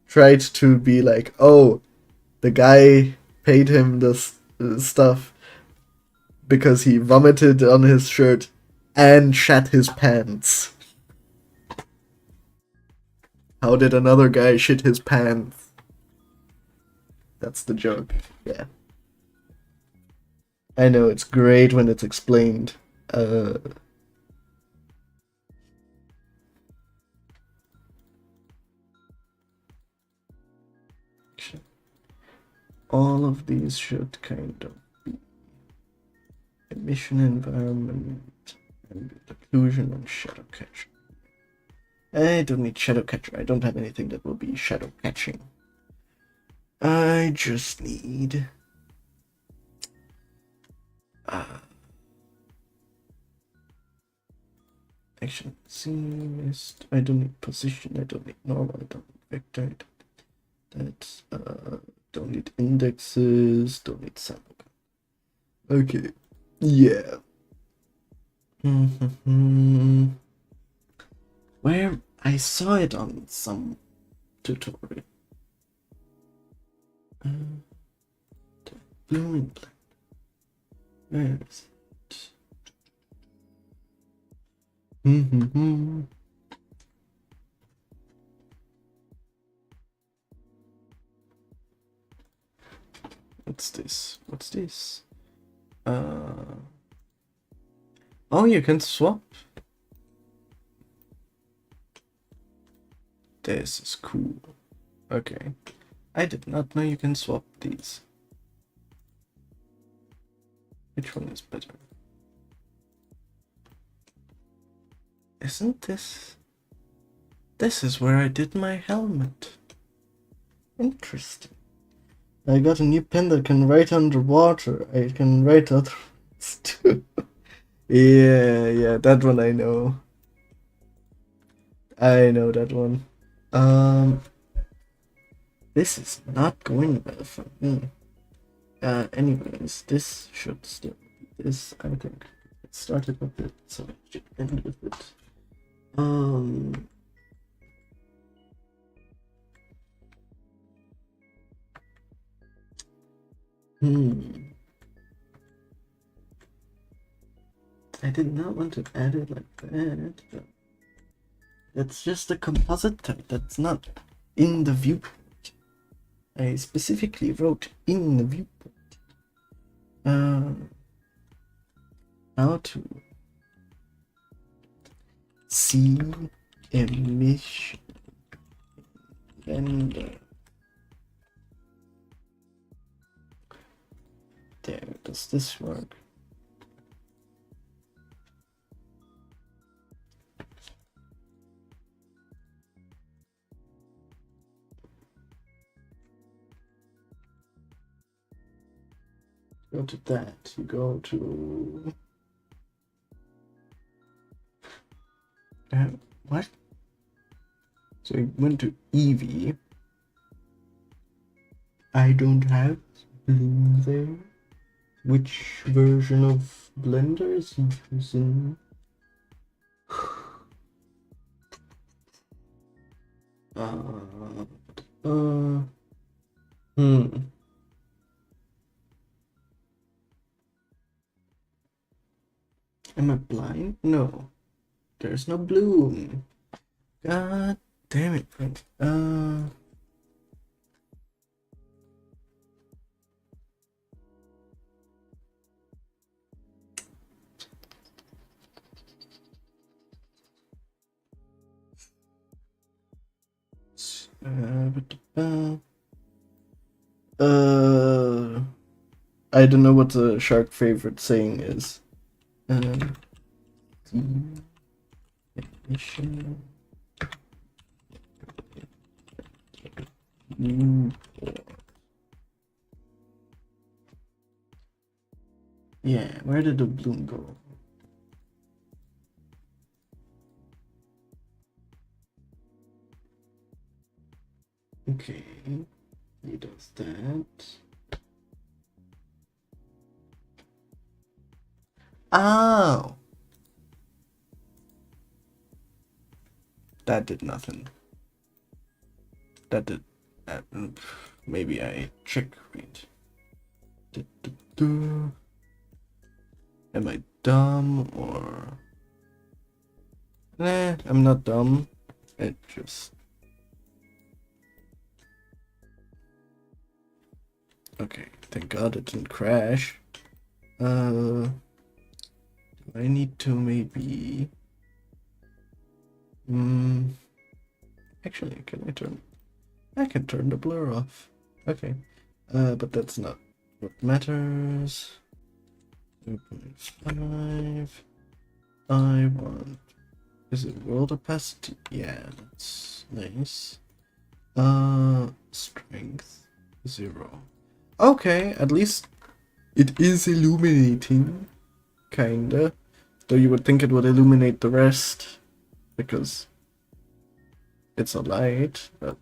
tried to be like, "Oh, the guy paid him this stuff because he vomited on his shirt and shat his pants." How did another guy shit his pants? That's the joke. Yeah. I know, it's great when it's explained. All of these should kind of be emission environment, and occlusion, and shadow catcher. I don't need shadow catcher. I don't have anything that will be shadow catching. I just need action mist. I don't need position. I don't need normal. I don't need vector. That's don't need indexes. Don't need sample. Okay. Yeah. Where I saw it on some tutorial. The blooming plant. Where is it? What's this? What's this? Oh, you can swap. This is cool. Okay. I did not know you can swap these. Which one is better? Isn't this? This is where I did my helmet. Interesting. I got a new pen that can write underwater. I can write other ones too. Yeah, that one I know. I know that one. This is not going well for me. Anyways, this should still be this, I think. started with it, so I should end with it. I did not want to add it like that, but that's just a composite type. That's not in the viewport. I specifically wrote in the viewport. How to see emission render. There, does this work? Go to that, you go to what? So you went to Eevee. I don't have blue there. Which version of Blender is he using? Am I blind? No. There's no bloom. God damn it, friend. I don't know what the shark favorite saying is. Yeah, where did the bloom go? Okay, he does that. Oh! That did nothing. That did... maybe I checkmate. Am I dumb or... Nah, I'm not dumb. It just... Okay, thank God it didn't crash. Do I need to maybe... Actually, can I turn... I can turn the blur off. Okay, but that's not what matters. 0.5. I want... Is it world opacity? Yeah, that's nice. Strength 0. Okay, at least it is illuminating, kinda. Though you would think it would illuminate the rest, because it's a light, but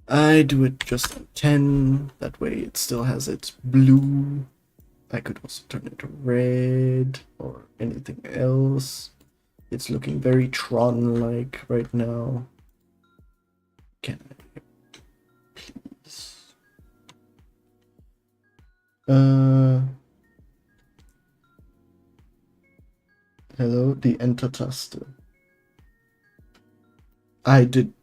I do it just on 10, that way it still has its blue. I could also turn it to red, or anything else. It's looking very Tron-like right now. Can I please? Hello, the enter taste. I do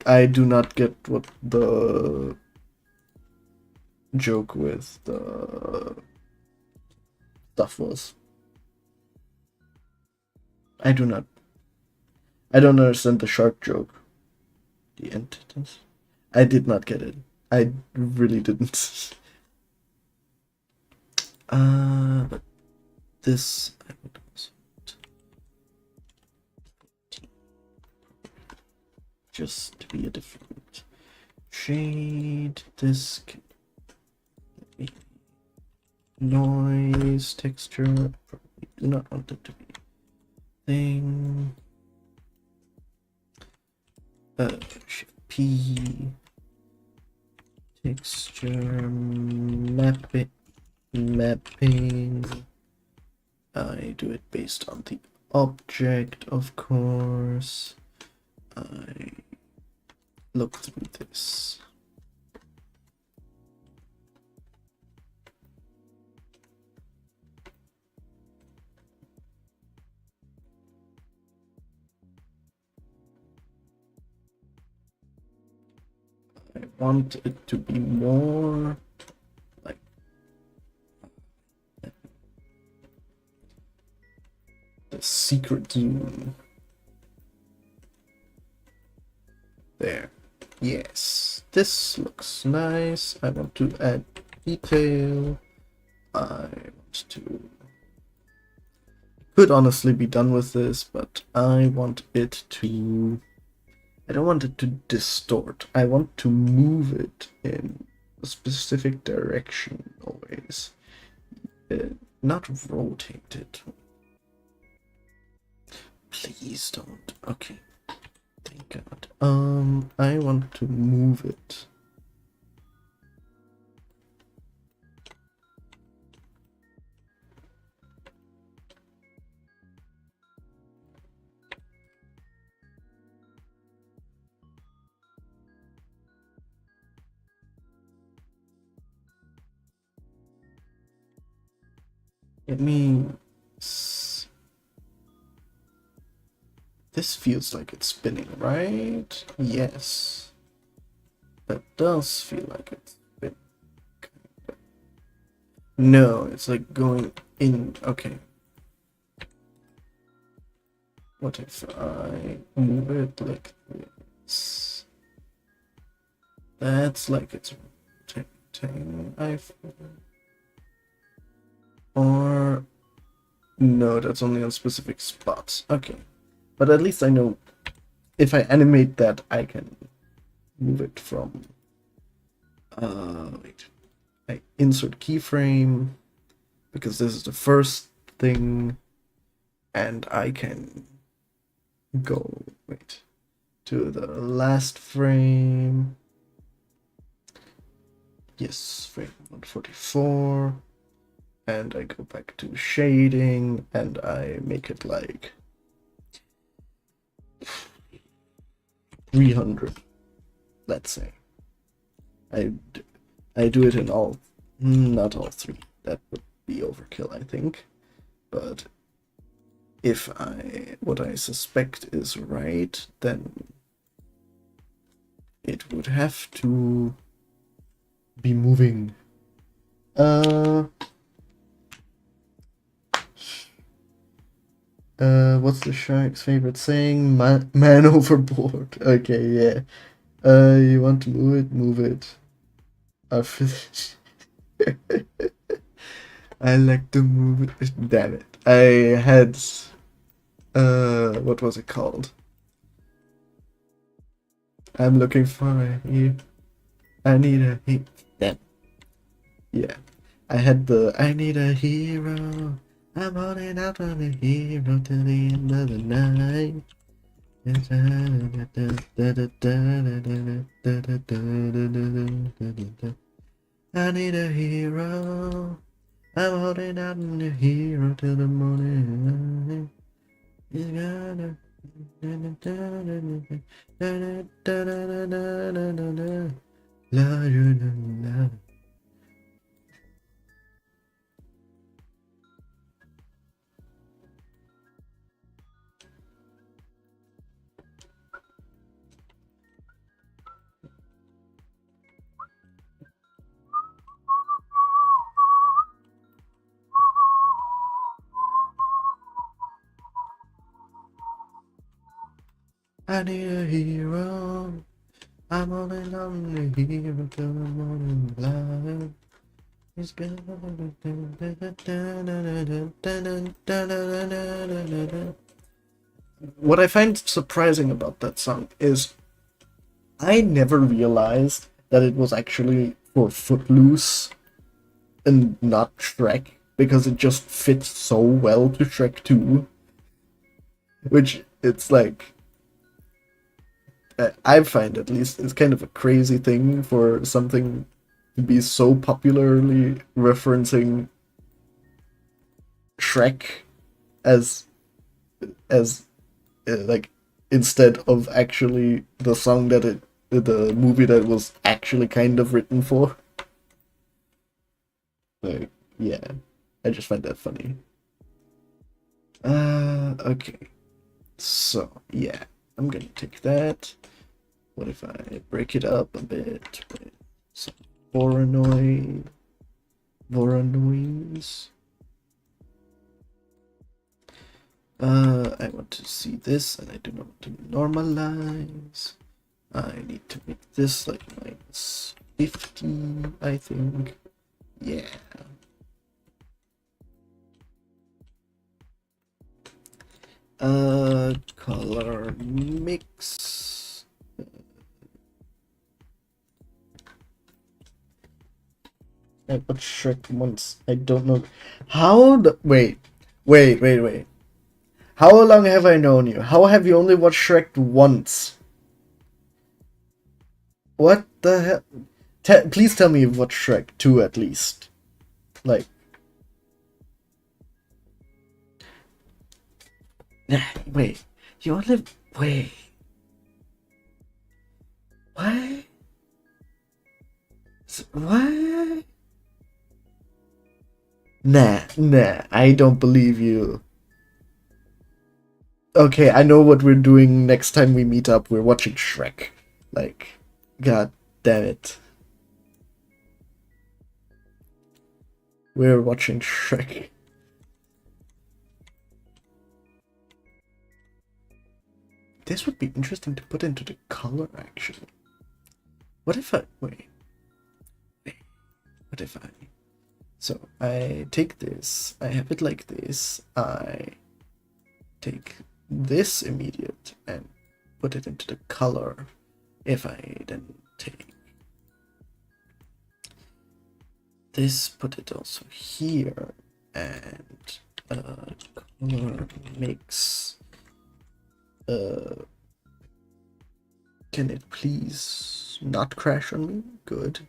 not get what the joke with the stuff was. I don't understand the shark joke. The entities. I did not get it. I really didn't. But this I would also just to be a different shade. This can be noise texture. Probably do not want it to be thing. Shift P texture mapping I do it based on the object, of course. I look through this. I want it to be more like the secret zoom. There. Yes, this looks nice. I want to add detail. I want to... Could honestly be done with this, but I want it to... I don't want it to distort. I want to move it in a specific direction always. Not rotate it. Please don't. Okay. Thank God. I want to move it. It means this feels like it's spinning, right? Yes. That does feel like it's spinning. No, it's like going in. Okay. What if I move it like this? That's like it's rotating. Or no, that's only on specific spots. Okay. But at least I know if I animate that, I can move it from... wait. I insert keyframe, because this is the first thing, and I can go, wait, to the last frame. Yes, frame 144. And I go back to shading, and I make it like 300, let's say. I do it in all, not all three. That would be overkill, I think. But if what I suspect is right, then it would have to be moving. What's the shark's favorite saying? Man overboard. Okay, yeah. You want to move it. I like to move it. Damn it. I had... what was it called? I'm looking for a hero. I need a hero. Damn. Yeah. I had the I need a hero. I'm holding out on a hero till the end of the night. I need a hero. I'm holding out on a hero till the morning. He's gonna... I need a hero. I'm only lonely hero till the morning light. It's gonna... What I find surprising about that song is I never realized that it was actually for Footloose and not Shrek, because it just fits so well to Shrek 2. Which, it's like... I find, at least, it's kind of a crazy thing for something to be so popularly referencing Shrek as like instead of actually the song that the movie that was actually kind of written for. Like, yeah, I just find that funny. Okay. So, yeah, I'm gonna take that. What if I break it up a bit with some Voronoi, Voronoise? I want to see this, and I do not want to normalize. I need to make this like -50, I think. Yeah. Color mix. I watched Shrek once. I don't know how. Wait. How long have I known you? How have you only watched Shrek once? What the hell? Please tell me you've watched Shrek 2 at least. Like. Wait. You only. Wait. What? What? Nah, I don't believe you. Okay, I know what we're doing next time we meet up. We're watching Shrek. Like, god damn it. We're watching Shrek. This would be interesting to put into the color, actually. What if I... Wait. What if I... So, I take this. I have it like this. I take this immediate and put it into the color. If I then take this, put it also here, and color mix. Can it please not crash on me? Good.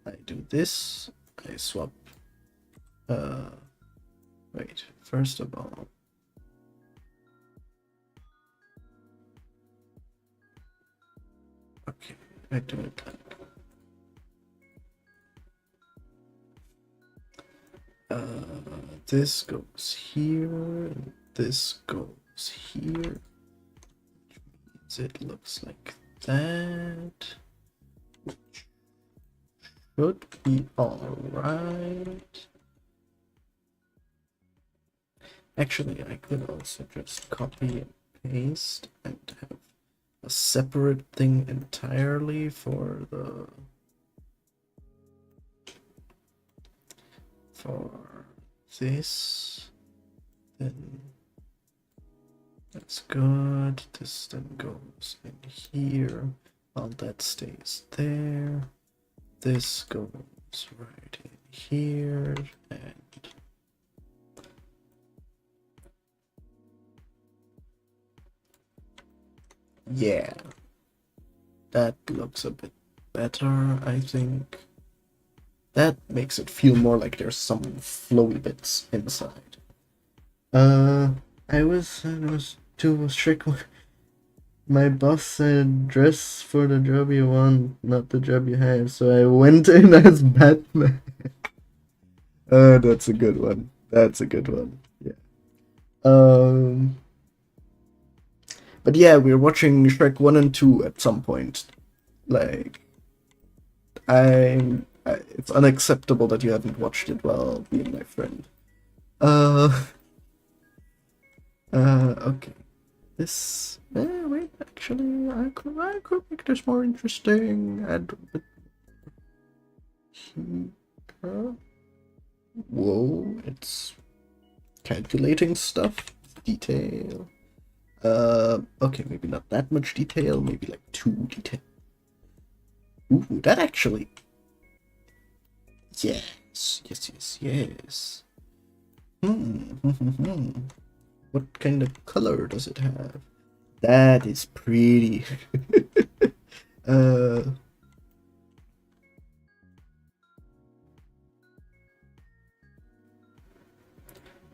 I do this. I swap. Wait. First of all. Okay, I do it like. This goes here. This goes here. Which means it looks like that. Which should be alright. Actually, I could also just copy and paste and have a separate thing entirely for this. Then that's good. This then goes in here. All that stays there. This goes right in here, and yeah, that looks a bit better, I think. That makes it feel more like there's some flowy bits inside. I was too strict. My boss said dress for the job you want, not the job you have, so I went in as Batman. That's a good one. Yeah. But yeah, we're watching Shrek 1 and 2 at some point. Like, it's unacceptable that you haven't watched it while being my friend. Okay. This, wait, actually, I could make this more interesting. Add a bit here. Whoa, it's calculating stuff. Detail. Okay, maybe not that much detail, maybe like 2 detail. Ooh, that actually... Yes. What kind of color does it have? That is pretty. I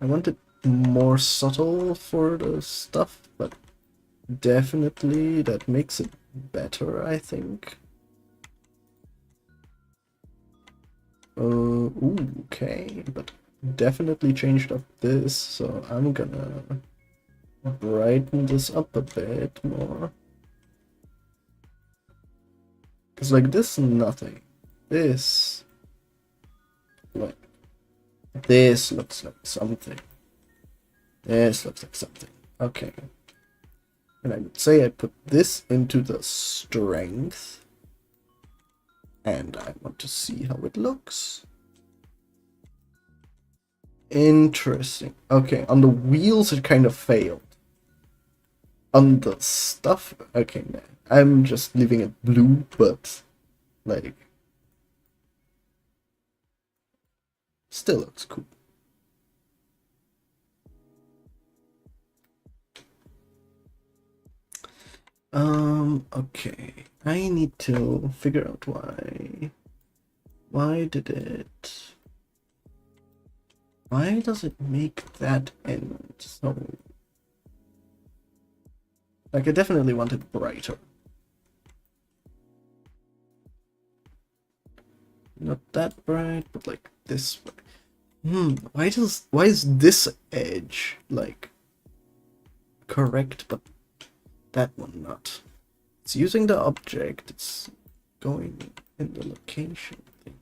wanted more subtle for the stuff, but definitely that makes it better, I think. Okay, but definitely changed up this, so I'm gonna brighten this up a bit more. Because like this, nothing. This, like, this looks like something. This looks like something. Okay. And I would say I put this into the strength. And I want to see how it looks. Interesting. Okay, on the wheels it kind of failed. On the stuff, okay, man. I'm just leaving it blue, but like still looks cool. Okay. I need to figure out why. Why did it... Why does it make that end so... Like, I definitely want it brighter. Not that bright, but like this bright. Why is this edge, like, correct, but that one not? It's using the object, it's going in the location thing.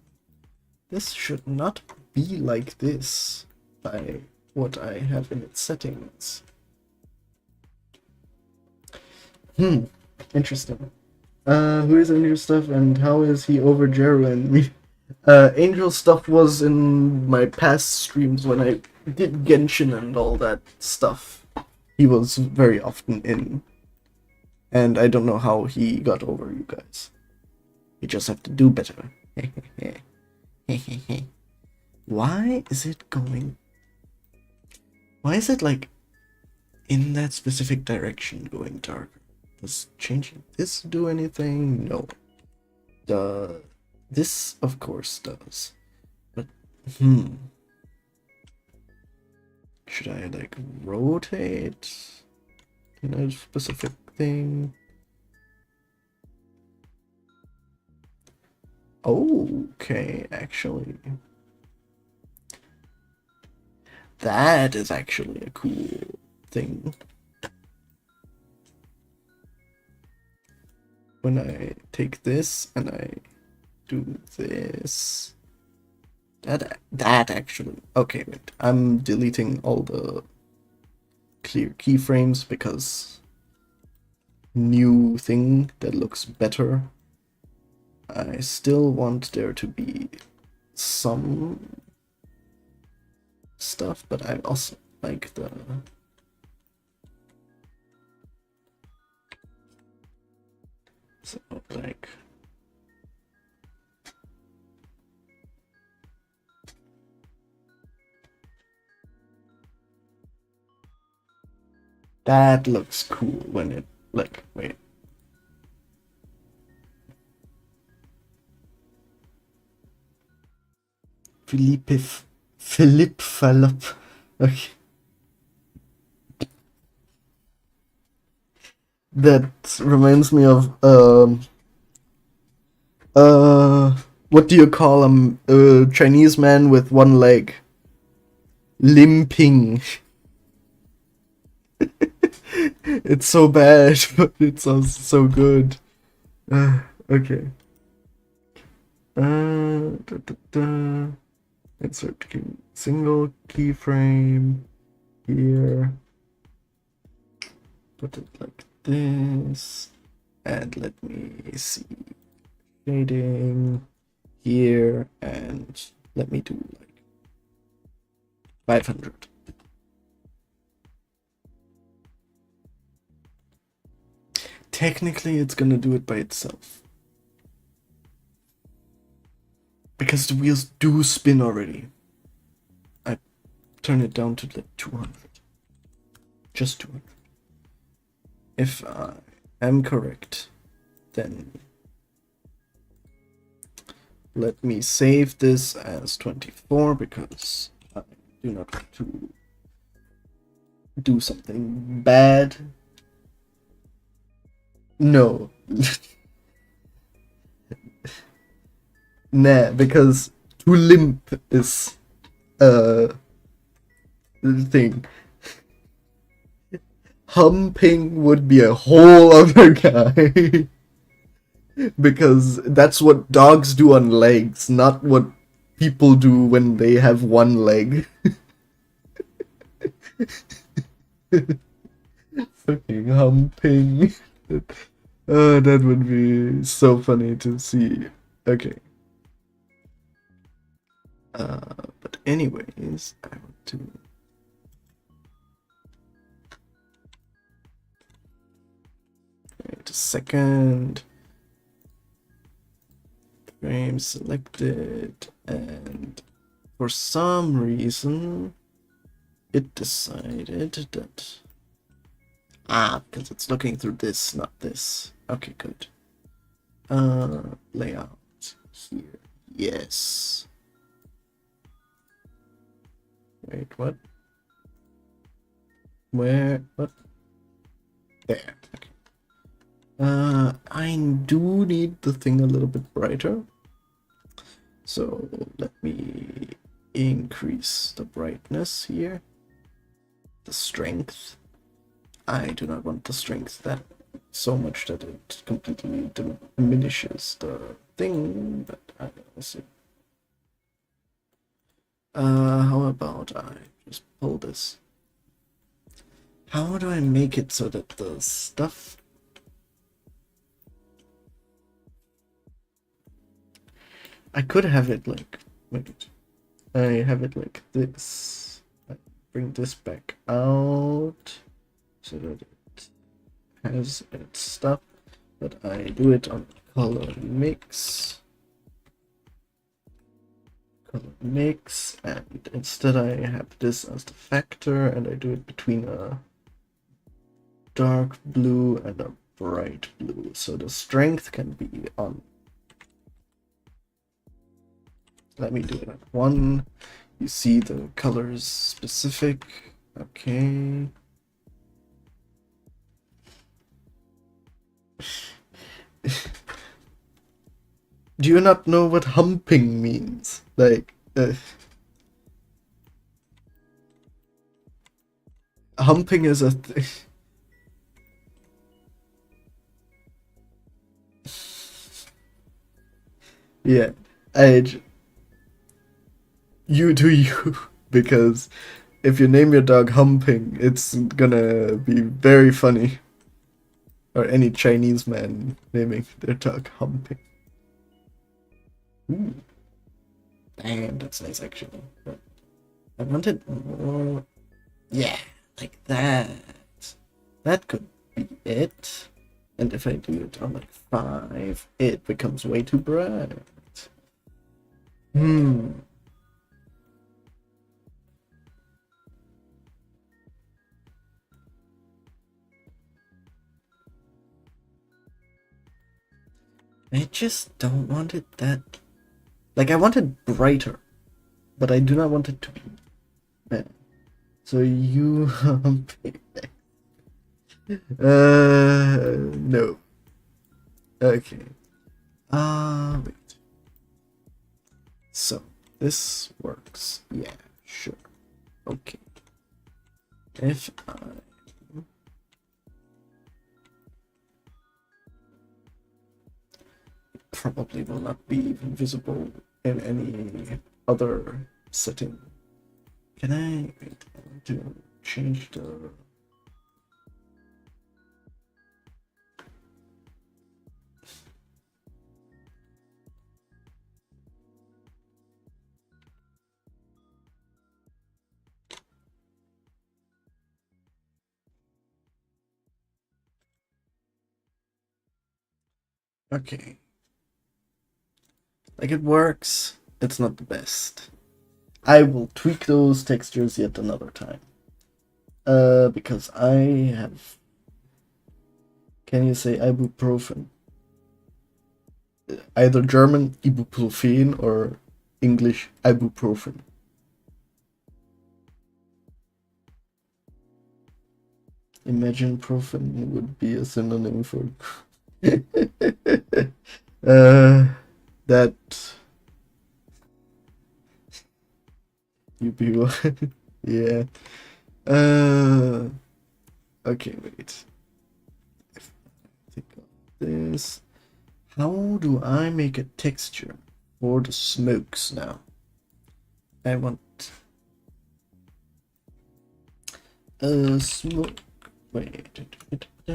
This should not be like this by what I have in its settings. Interesting. Who is Angel Stuff and how is he over Jeroen? Angel Stuff was in my past streams when I did Genshin and all that stuff. He was very often in. And I don't know how he got over you guys. You just have to do better. Why is it going... Why is it like in that specific direction going darker? Does changing this do anything? No. This of course does. But should I like rotate in a specific thing? Okay, actually. That is actually a cool thing. When I take this and I do this, that actually, okay, wait, I'm deleting all the clear keyframes because new thing that looks better. I still want there to be some stuff, but I also like the like that looks cool when it like wait. Philip Philip. Okay. That reminds me of what do you call him? A Chinese man with one leg. Limping. It's so bad, but it sounds so good. Okay. Insert single keyframe here. Put it like this. And let me see. Shading here, and let me do like 500. Technically, it's gonna do it by itself. Because the wheels do spin already. I turn it down to like 200. Just 200. If I am correct, then let me save this as 24 because I do not want to do something bad. No. Nah, because to limp is the thing. Humping would be a whole other guy. Because that's what dogs do on legs, not what people do when they have one leg. Fucking humping. That would be so funny to see. Okay. But anyways, I want to... Wait a second. Frame selected, and for some reason it decided that... because it's looking through this, not this. Okay, good. Layout here. Yes. Wait, what? Where? What? There. Okay. I do need the thing a little bit brighter. So let me increase the brightness here. The strength. I do not want the strength that so much that it completely diminishes the thing, but I will see. How about I just pull this? How do I make it so that the stuff... I could have it like... Wait. I have it like this. I bring this back out so that it has its stuff, but I do it on color mix. And instead I have this as the factor, and I do it between a dark blue and a bright blue, so the strength can be on. Let me do it at 1. You see the colors specific. Okay. Do you not know what humping means? Like, humping is a thing. Yeah, you do you, because if you name your dog Humping, it's gonna be very funny. Or any Chinese man naming their dog Humping. Ooh. Damn, that's nice actually. But I wanted more. Yeah, like that. That could be it. And if I do it on like 5, it becomes way too bright. I just don't want it that... Like, I want it brighter, but I do not want it to be bad. So you... no. Okay. Wait. So, this works. Yeah, sure. Okay. If I... Probably will not be even visible in any other setting. Can I... Wait, I want to change the... Okay. Like, it works. It's not the best. I will tweak those textures yet another time. Because I have... Can you say ibuprofen? Either German ibuprofen or English ibuprofen. Imagine profane would be a synonym for that you people. Yeah. Okay, wait. If I think of this, how do I make a texture for the smokes now? I want smoke. Wait. I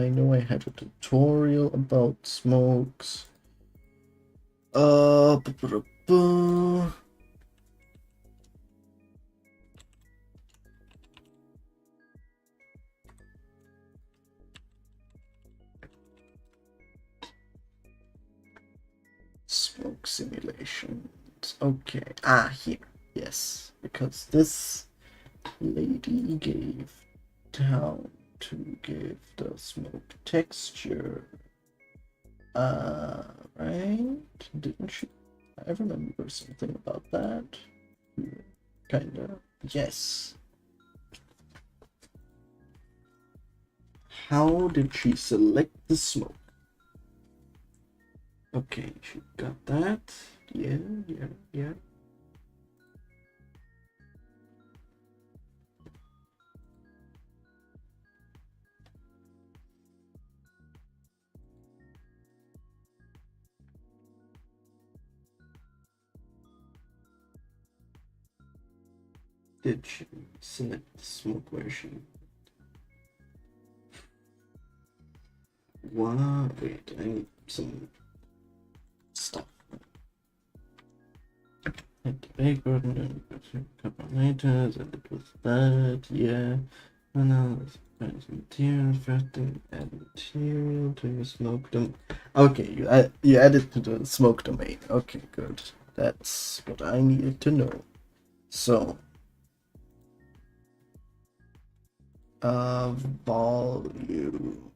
know I have a tutorial about smokes. Smoke simulations. Okay. Here. Yes. Because this lady gave down to give the smoke texture. Right? Didn't she? I remember something about that. Kinda. Yes. How did she select the smoke? Okay, she got that. Yeah. Did she select the smoke where she... What? Wait, I need some stuff. And the bake button and a couple later, and it was that, yeah. And now let's find some materials. First thing, add material to your smoke domain. Okay, you added to the smoke domain. Okay, good. That's what I needed to know. So, volume.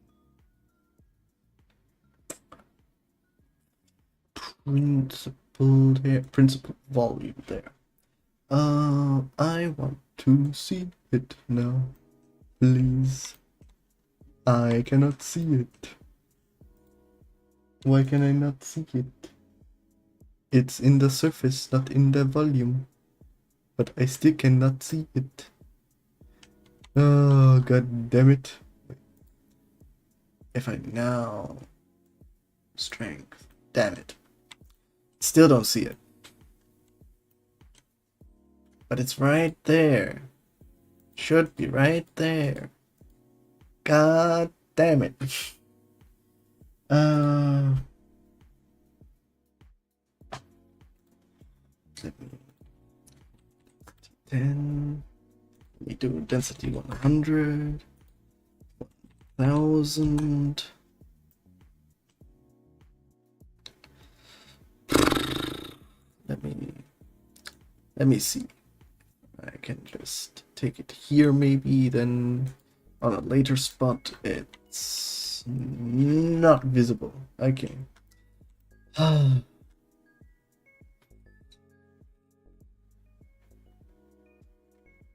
Principal volume there. I want to see it now, please. I cannot see it. Why can I not see it? It's in the surface, not in the volume. But I still cannot see it. Oh, god damn it. If I now... Strength. Damn it. Still don't see it. But it's right there. Should be right there. God damn it. Let me... 10. Let me do density 100. 1000. Let me see. I can just take it here maybe, then on a later spot it's not visible. Okay.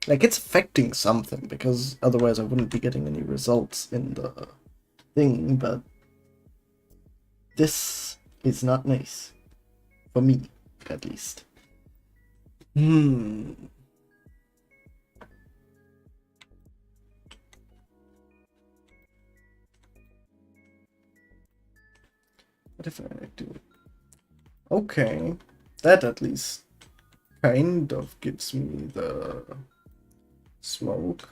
Like, it's affecting something, because otherwise I wouldn't be getting any results in the thing, but this is not nice. For me, at least. What if I do it? Okay, that at least kind of gives me the smoke.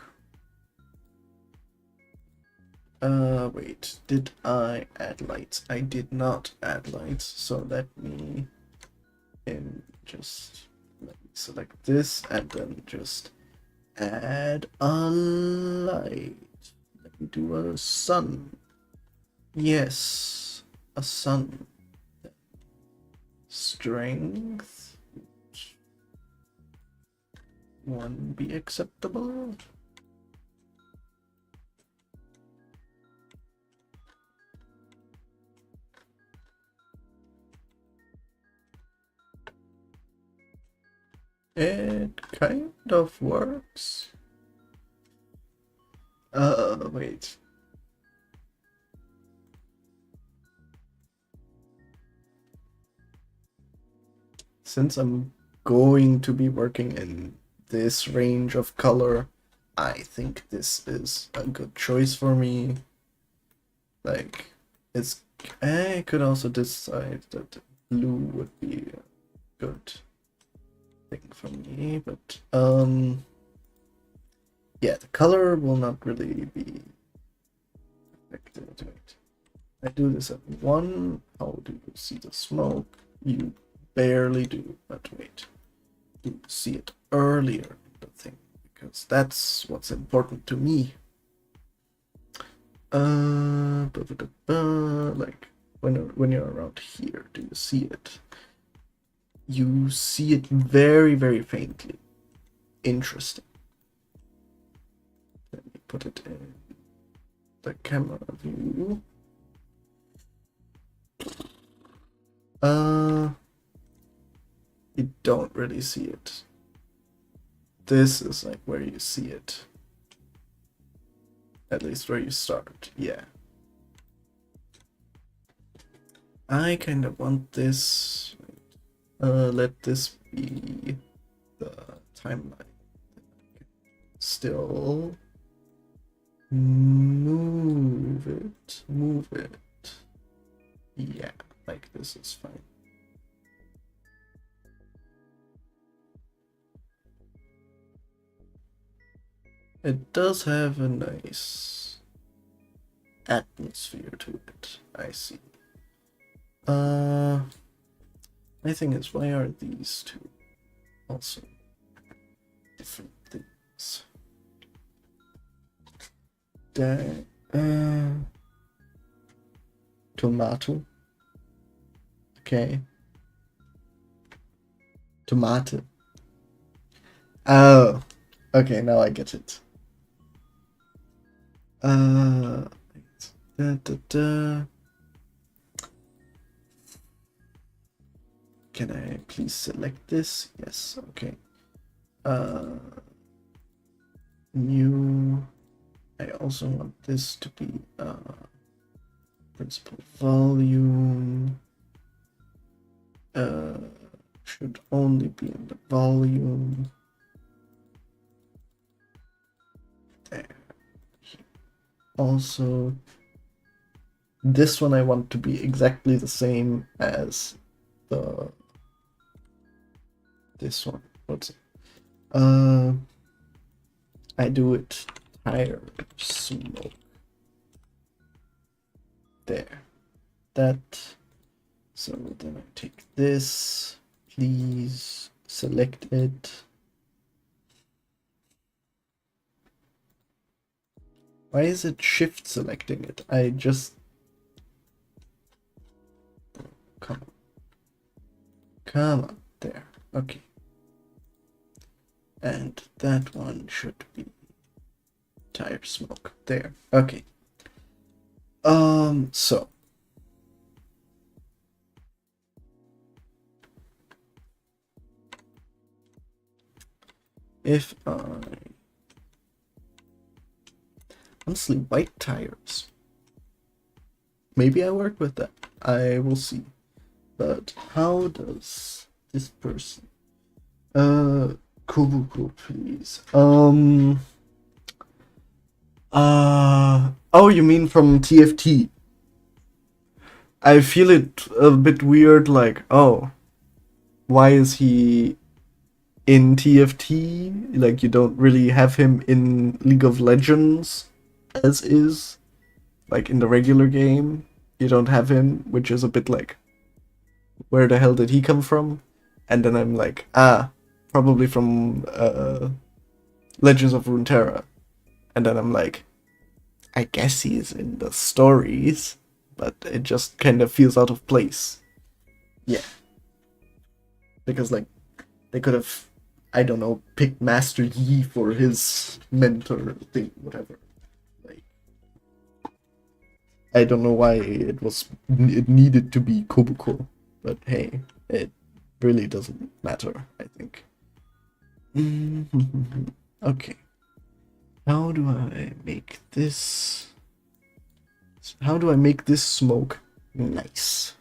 Wait, did I add lights? I did not add lights, so let me select this and then just add a light. Let me do a sun. Yes, a sun. Strength. One be acceptable. It kind of works. Wait. Since I'm going to be working in this range of color, I think this is a good choice for me. Like, I could also decide that blue would be a good thing for me, but yeah, the color will not really be affected. Wait. I do this at 1. How do you see the smoke? You barely do, but wait. You see it earlier in the thing, because that's what's important to me. Like when you're around here, do you see it? You see it very, very faintly. Interesting. Let me put it in the camera view. You don't really see it. This is like where you see it. At least where you start, yeah. I kind of want this. Let this be the timeline. Still move it. Yeah, like this is fine. It does have a nice atmosphere to it, I see. My thing is, why are these two also different things? Tomato. Okay. Tomato. Oh, okay, now I get it. Can I please select this? Yes, okay. New. I also want this to be principal volume. Should only be in the volume. There. Also, this one I want to be exactly the same as this one. What's it? I do it tire smoke. There. That. So then I take this. Please select it. Why is it shift selecting it? I just... Come on. Come on. There. Okay. And that one should be tire smoke. There. Okay. So. If honestly, white tires. Maybe I work with that. I will see. But how does this person? Kubuku, please. Oh, you mean from TFT? I feel it a bit weird, like, oh, why is he in TFT? Like, you don't really have him in League of Legends, as is. Like, in the regular game, you don't have him, which is a bit like, where the hell did he come from? And then I'm like, probably from Legends of Runeterra. And then I'm like, I guess he's in the stories, but it just kind of feels out of place. Yeah. Because, like, they could have, I don't know, picked Master Yi for his mentor thing, whatever. Like, I don't know why it needed to be Kobuko, but hey, it really doesn't matter, I think. Okay. How do I make this? How do I make this smoke nice?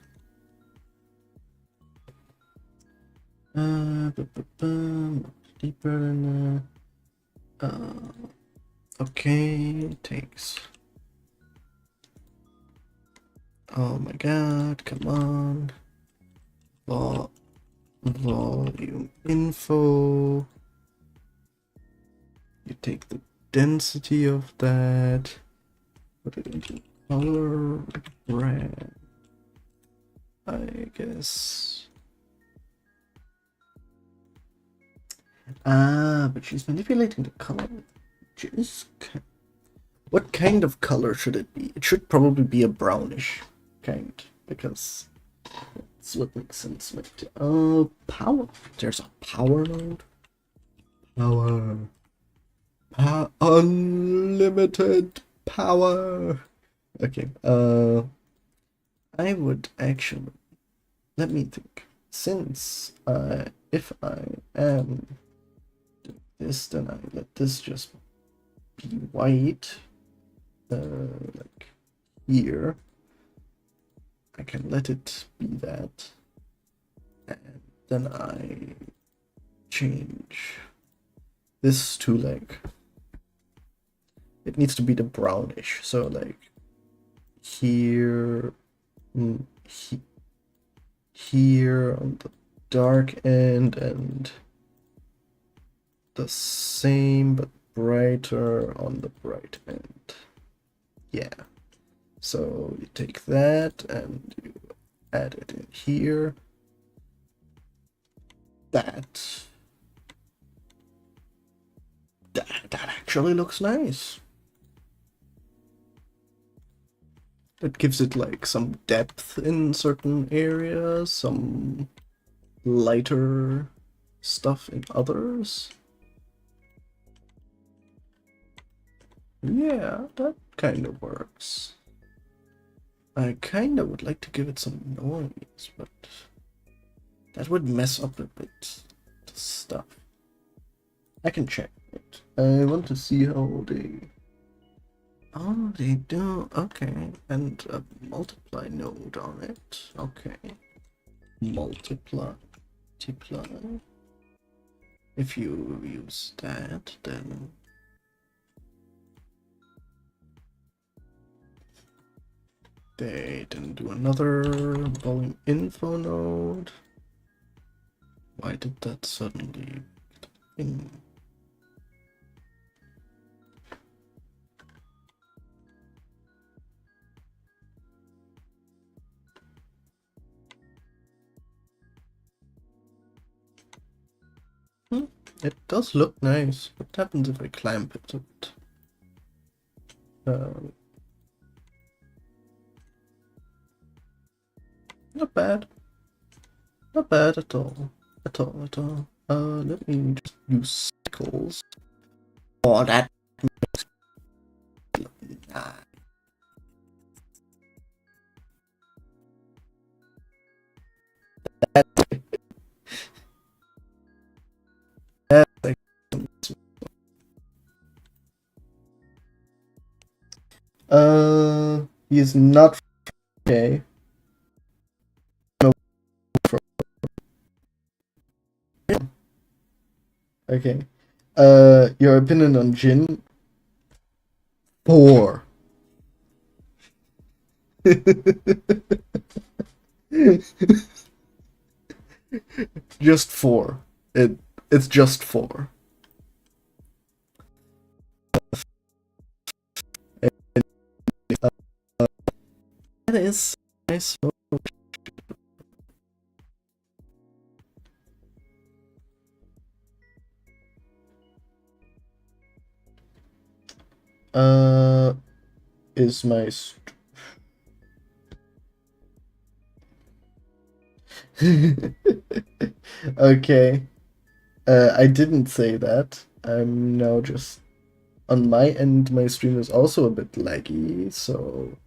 Deeper than okay, takes. Oh my god, come on. Volume info. You take the density of that, put it into color red, I guess. Ah, but she's manipulating the color. What kind of color should it be? It should probably be a brownish kind, because that's what makes sense. Power. There's a power node. Unlimited power. Okay. I would actually, let me think. Since if I am doing this, then I let this just be white. Like here, I can let it be that, and then I change this to like, it needs to be the brownish, so like here, here on the dark end, and the same but brighter on the bright end. Yeah, so you take that and you add it in here. That actually looks nice. It gives it like some depth in certain areas, some lighter stuff in others. Yeah, that kind of works. I kind of would like to give it some noise, but that would mess up a bit the stuff. I can check it. I want to see how they... Oh, they do. Okay, and a multiply node on it. Okay. Multiply. If you use that, then they then do another volume info node. Why did that suddenly in? It does look nice. What happens if I clamp it a bit? Not bad. Not bad at all. Let me just use sickles. Oh, that makes it look nice. He is not okay. Okay. Your opinion on Jin? 4. Just 4. It's just 4. That is nice. Is my okay. I didn't say that. I'm now just on my end. My stream is also a bit laggy, so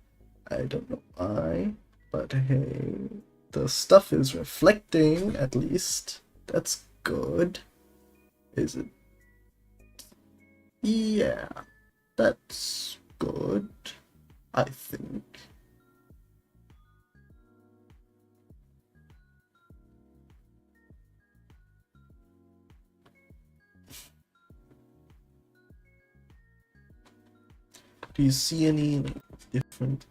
I don't know why. But hey, the stuff is reflecting at least. That's good. Is it? Yeah, that's good, I think. Do you see any different?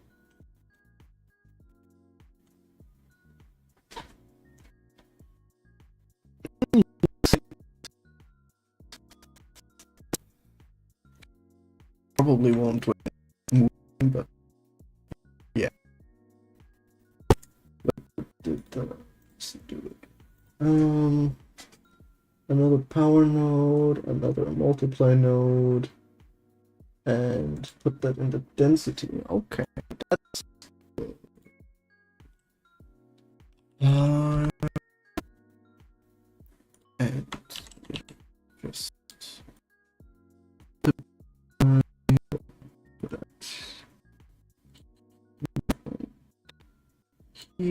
Probably won't move, but yeah. Let's do it. Another power node, another multiply node, and put that in the density. Okay, that's and just put that here.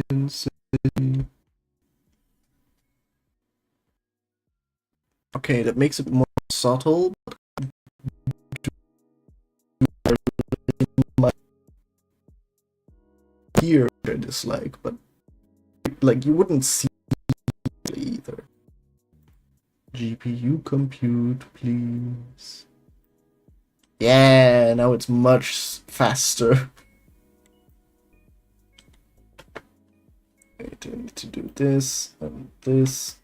Density. Okay, that makes it more subtle. Here I dislike, but like you wouldn't see it either. GPU compute, please. Yeah, now it's much faster. Wait, I need to do this, and move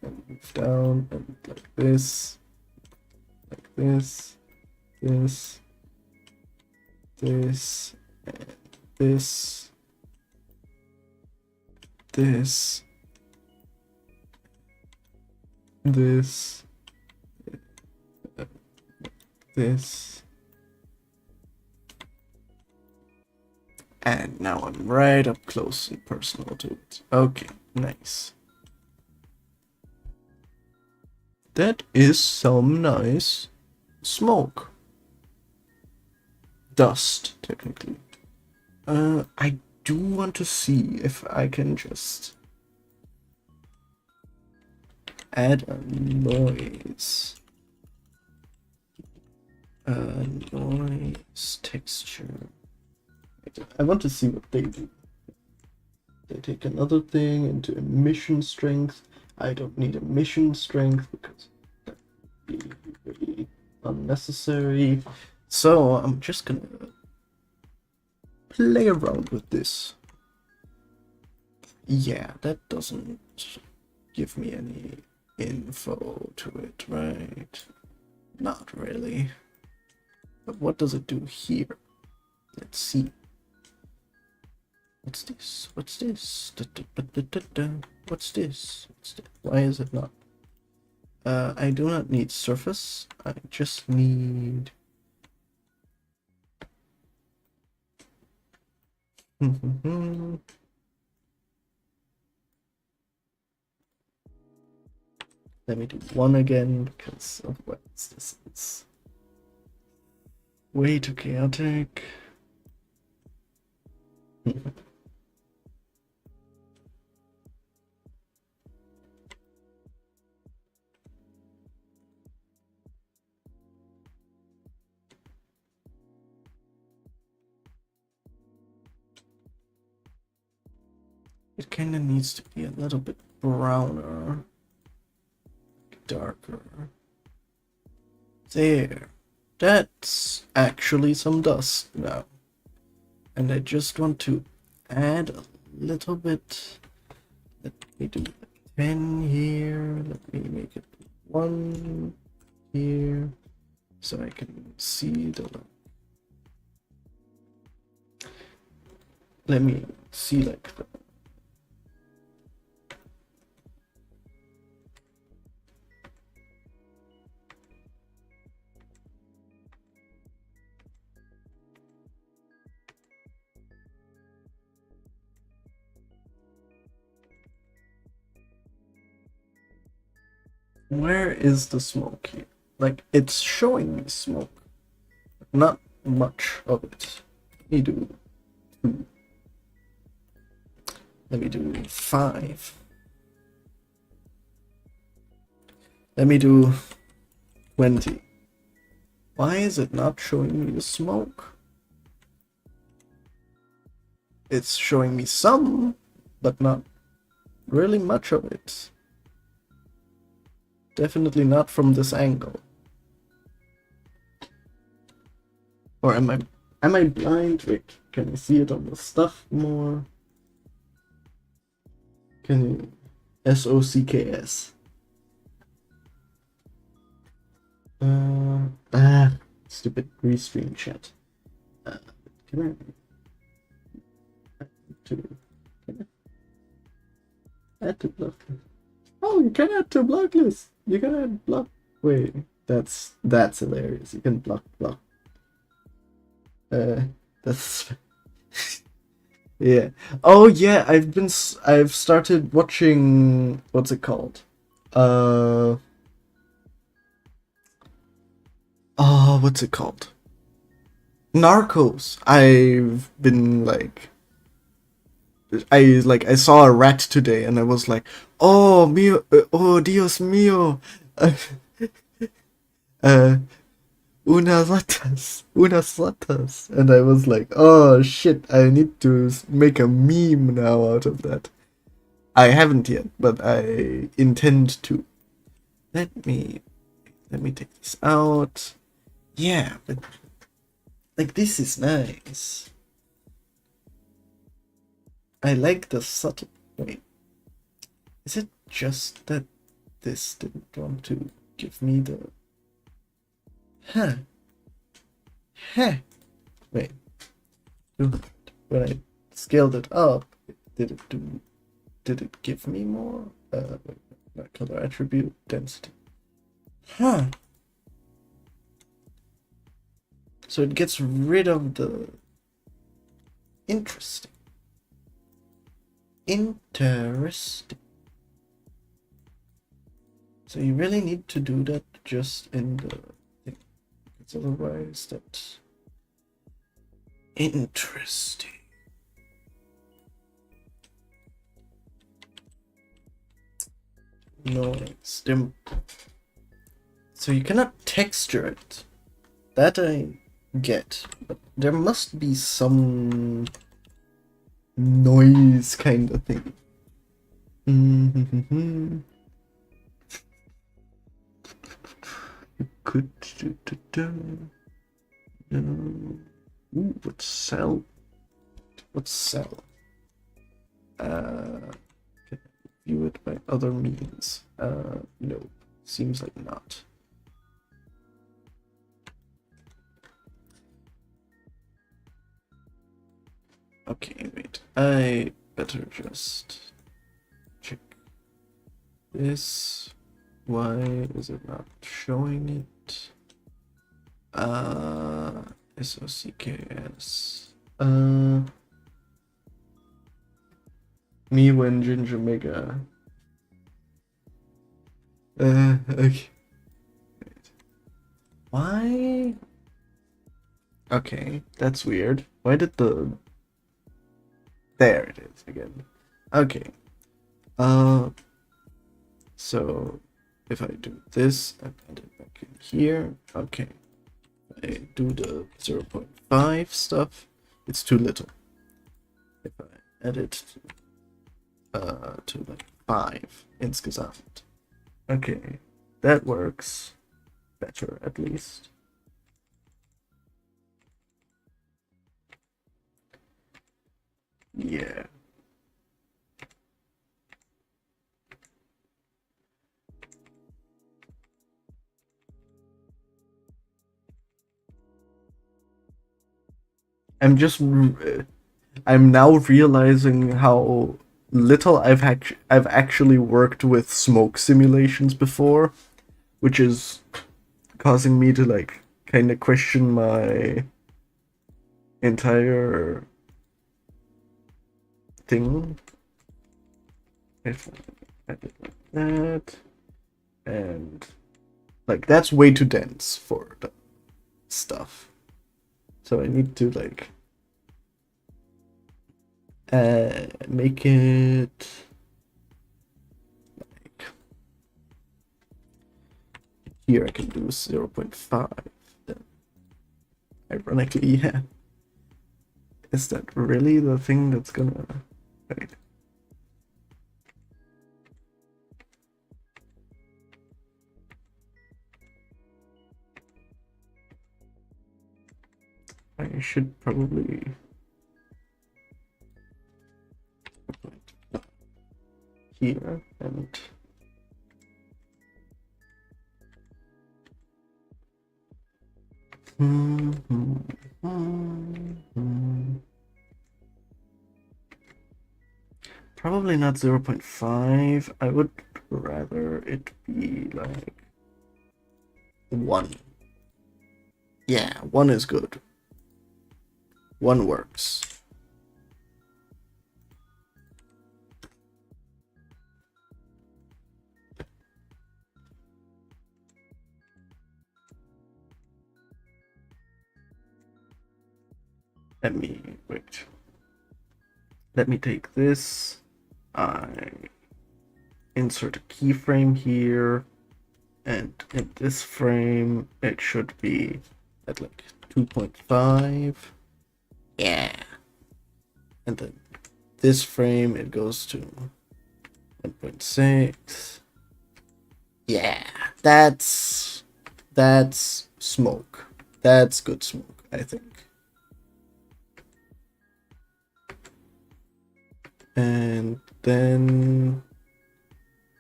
down, and like this, this, and this, this, and now I'm right up close and personal to it. Okay, nice. That is some nice smoke. Dust, technically. I do want to see if I can just add a noise. Noise texture. I want to see what they do. They take another thing into emission strength. I don't need emission strength because that would be really unnecessary. So I'm just gonna play around with this. Yeah, that doesn't give me any info to it, right? Not really. But what does it do here? Let's see. What's this? What's this? What's this? Why is it not? I do not need surface. I just need... Let me do one again, because otherwise this is way too chaotic. It kind of needs to be a little bit browner, darker. There. That's actually some dust now. And I just want to add a little bit. Let me do 10 here. Let me make it 1 here. So I can see the... Let me see like the... Where is the smoke here? Like, it's showing me smoke. Not much of it. Let me do 2. Let me do 5. Let me do 20. Why is it not showing me the smoke? It's showing me some, but not really much of it. Definitely not from this angle. Or am I blind? Wait, can I see it on the stuff more? Can you SOCKS? Stupid restream chat. Can I add to block list? Oh, you can add to block list. You can add block. Wait, that's hilarious. You can block. That's yeah. Oh yeah, I've started watching, what's it called? What's it called? Narcos. I've been like, I saw a rat today and I was like, oh mio, oh Dios mío, uh, unas ratas, and I was like, oh shit, I need to make a meme now out of that. I haven't yet, but I intend to. Let me take this out. Yeah, but like this is nice. I like the subtle. Wait, is it just that this didn't want to give me the? Huh. Wait. When I scaled it up, did it give me more? Wait, color attribute density. Huh. So it gets rid of the. Interesting. So you really need to do that just in the thing. Because otherwise that's interesting. Noise. So you cannot texture it. That I get. But there must be some noise kind of thing. You could ooh, what's cell? Can I view it by other means? No, seems like not. Okay, wait, I better just check this. Why is it not showing it? SOCKS. Me when Ginger Mega. Okay. Wait. Why? Okay, that's weird. Why did the... There it is again. Okay. So if I do this, I put it back in here. Okay. I do the 0.5 stuff. It's too little. If I add it to like 5 insgesamt. Okay, that works better at least. Yeah. I'm now realizing how little I've actually worked with smoke simulations before, which is causing me to like kind of question my entire thing. If I did like that, and like that's way too dense for the stuff. So I need to like make it like Here I can do 0.5. Then, ironically, yeah. Is that really the thing that's gonna... Wait. I should probably... here and... Probably not 0.5. I would rather it be like 1. Yeah, 1 is good. 1 works. Let me wait. Let me take this. I insert a keyframe here, and in this frame it should be at like 2.5. Yeah. And then this frame it goes to 1.6. Yeah, that's smoke. That's good smoke, I think. And then,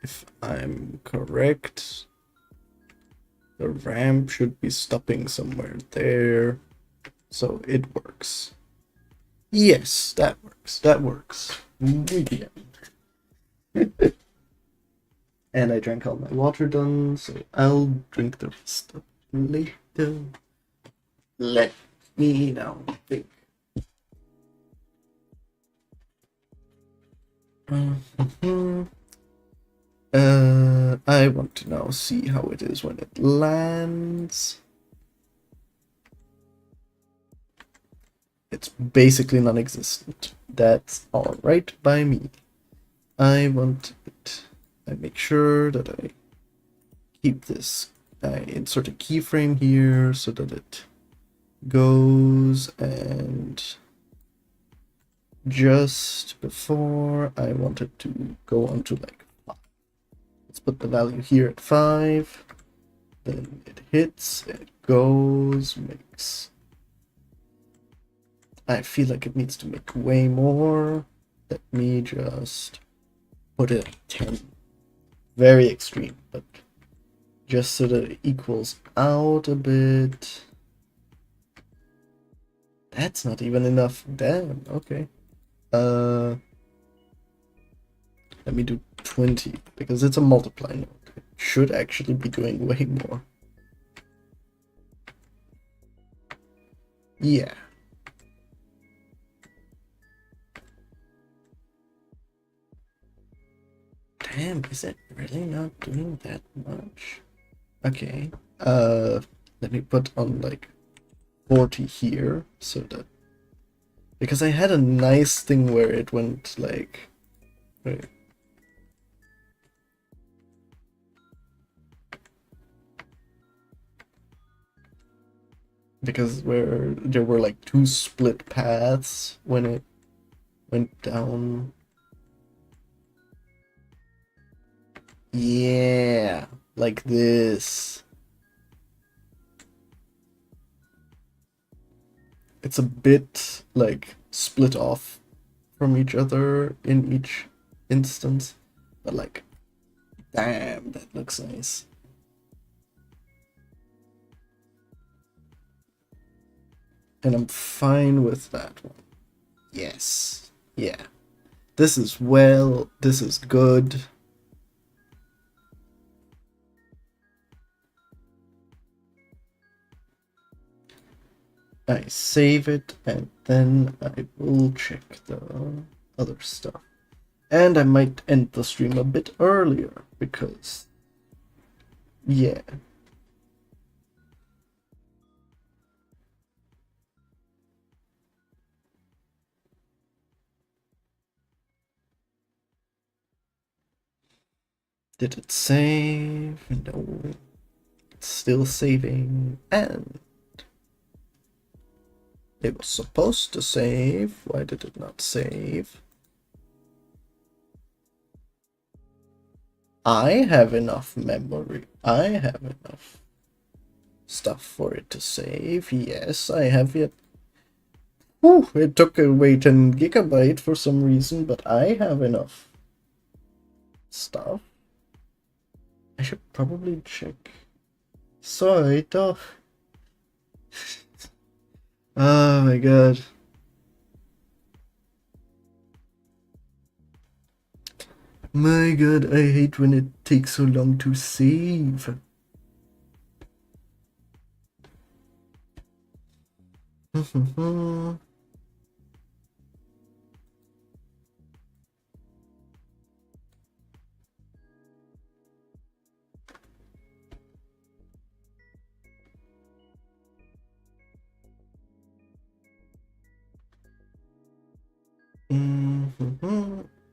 if I'm correct, the ramp should be stopping somewhere there, so it works. Yes, that works. That works. Yeah. And I drank all my water done, so I'll drink the rest of it later. Let me now think. I want to now see how it is when it lands. It's basically non-existent. That's alright by me. I want it. I make sure that I keep this. I insert a keyframe here so that it goes, and just before I want it to go on to like 5. Let's put the value here at 5. Then it hits, it goes, makes... I feel like it needs to make way more. Let me just put it at 10. Very extreme, but just so that it equals out a bit. That's not even enough. Damn, okay. Let me do 20, because it's a multiply node. It should actually be doing way more. Yeah. Damn, is it really not doing that much? Okay. Let me put on like 40 here, so that... Because I had a nice thing where it went like... Wait. Because where there were like 2 split paths when it went down. Yeah, like this. It's a bit like split off from each other in each instance, but like, damn, that looks nice. And I'm fine with that one. Yes. Yeah. This is good. I save it, and then I will check the other stuff. And I might end the stream a bit earlier, because... yeah. Did it save? No. still saving, and it was supposed to save. Why did it not save? I have enough memory. I have enough stuff for it to save. Yes, I have it. Whew, it took away 10 gigabyte for some reason, but I have enough stuff. I should probably check. Sorry, though. Oh my god. My god, I hate when it takes so long to save.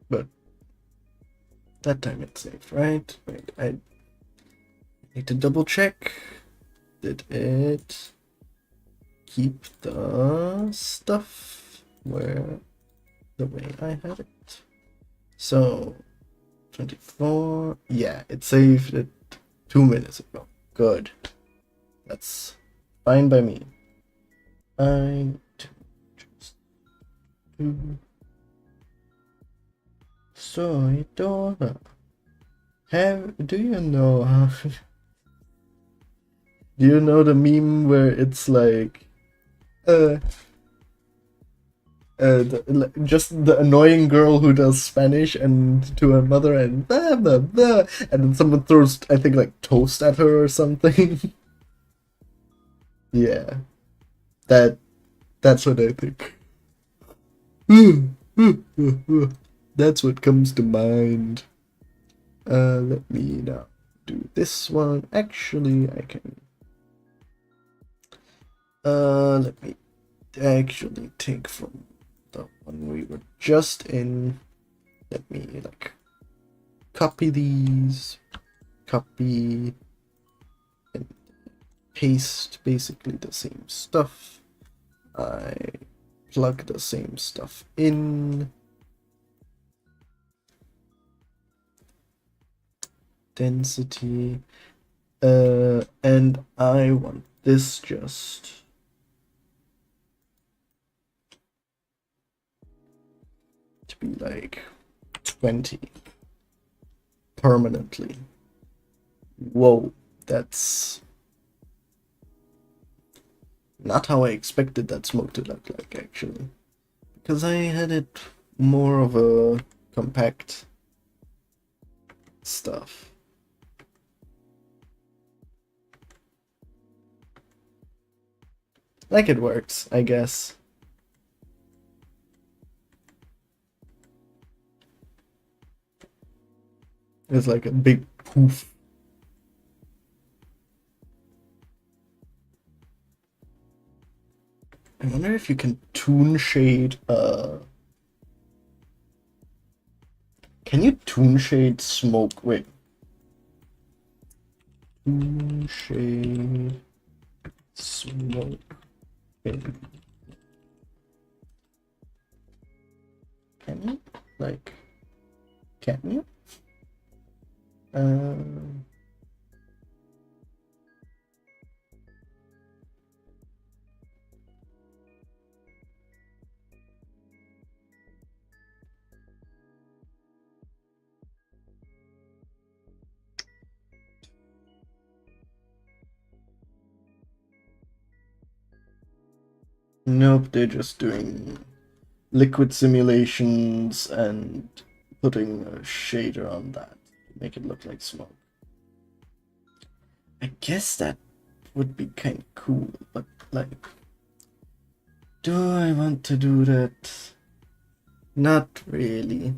But that time it's safe, right? Wait, I need to double check. Did it keep the stuff where the way I had it? So 24. Yeah, it saved it 2 minutes ago. Good. That's fine by me. I just do. So, Dora, do you know how? Do you know the meme where it's like, just the annoying girl who does Spanish and to her mother and blah blah blah, and then someone throws, I think, like toast at her or something. Yeah, that's what I think. That's what comes to mind. Let me now do this one. Actually, I can. Let me actually take from the one we were just in. Let me like copy these, copy and paste basically the same stuff. I plug the same stuff in. Density, and I want this just to be like 20 permanently. Whoa, that's not how I expected that smoke to look like, actually, because I had it more of a compact stuff. Like, it works, I guess. It's like a big poof. I wonder if you can toon shade, can you toon shade smoke? Wait. Toon shade smoke. Can you? Like, can you? Nope, they're just doing liquid simulations and putting a shader on that to make it look like smoke. I guess that would be kind of cool, but like, do I want to do that? Not really.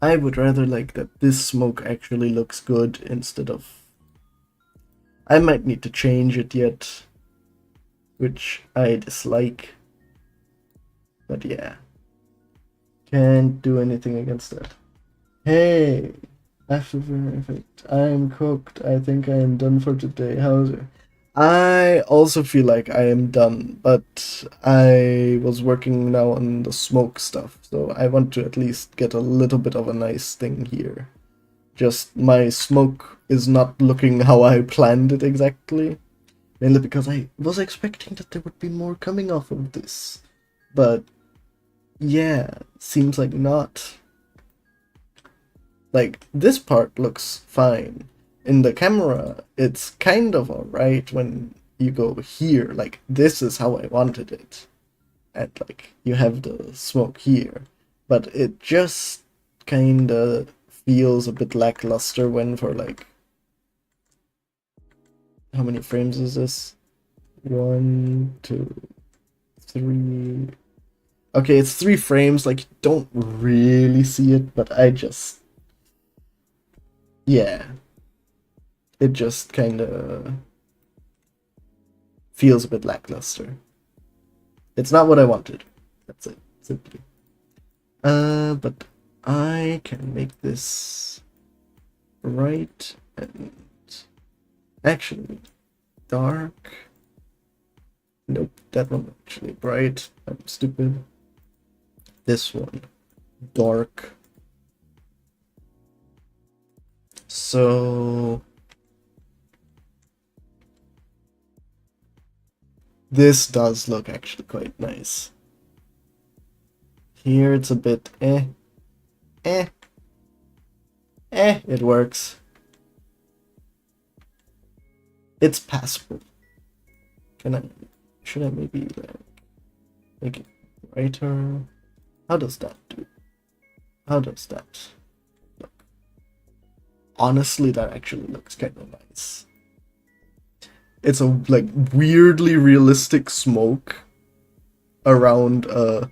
I would rather like that this smoke actually looks good instead of... I might need to change it yet, which I dislike. But yeah, can't do anything against that. Hey, After effect, I am cooked. I think I am done for today. How's it? I also feel like I am done, but I was working now on the smoke stuff, so I want to at least get a little bit of a nice thing here. Just my smoke is not looking how I planned it exactly, mainly because I was expecting that there would be more coming off of this, but yeah, seems like not. Like, this part looks fine. In the camera, it's kind of alright when you go here. Like, this is how I wanted it. And, like, you have the smoke here. But it just kinda feels a bit lackluster when for, like... How many frames is this? 1, 2, 3... Okay, it's 3 frames, like, you don't really see it, but I just... Yeah. It just kinda feels a bit lackluster. It's not what I wanted. That's it, simply. But I can make this bright and actually dark. Nope, that one actually bright. I'm stupid. This one dark. So this does look actually quite nice. Here it's a bit it works. It's passable. Should I maybe like make it brighter? How does that do? How does that look? Honestly, that actually looks kind of nice. It's a like weirdly realistic smoke around a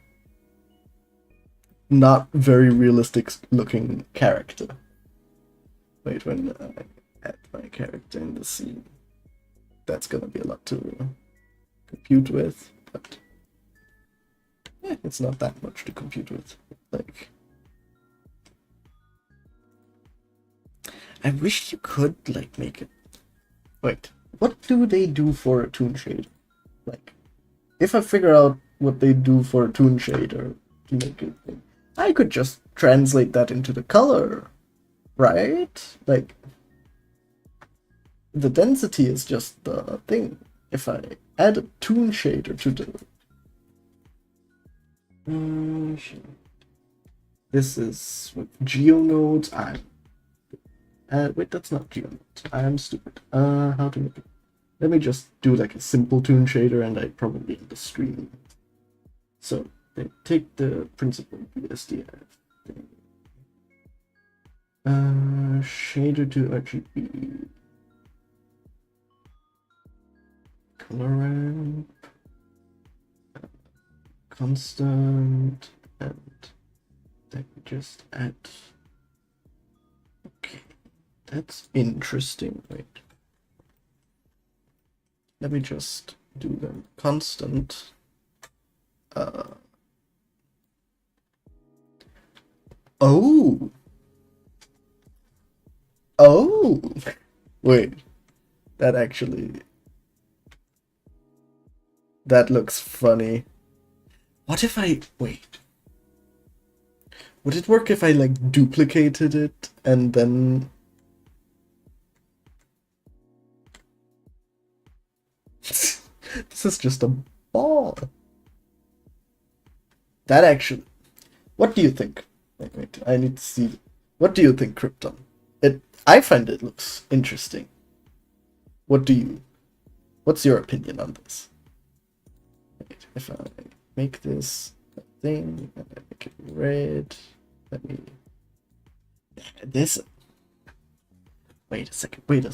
not very realistic looking character. Wait, when I add my character in the scene, that's gonna be a lot to compute with, but it's not that much to compute with. Like, I wish you could like make it. Wait, what do they do for a toon shade? Like, if I figure out what they do for a toon shader to make it, I could just translate that into the color, right? Like, the density is just the thing. If I add a toon shader to the this is with geonodes. Wait, that's not geonodes. I'm stupid. How to make it? Let me just do like a simple toon shader, and I probably end the stream. So they take the principal BSDF thing. Shader to RGB. Color ramp. Constant, and then just add. Okay, that's interesting. Wait, let me just do them constant. Oh, wait, that looks funny. What if I wait? Would it work if I like duplicated it and then this is just a ball. That actually, what do you think? Wait, I need to see. What do you think, Krypton? I find it looks interesting. What's your opinion on this? Wait, if I make this a thing and I make it red, let me. This. Wait a second. Wait.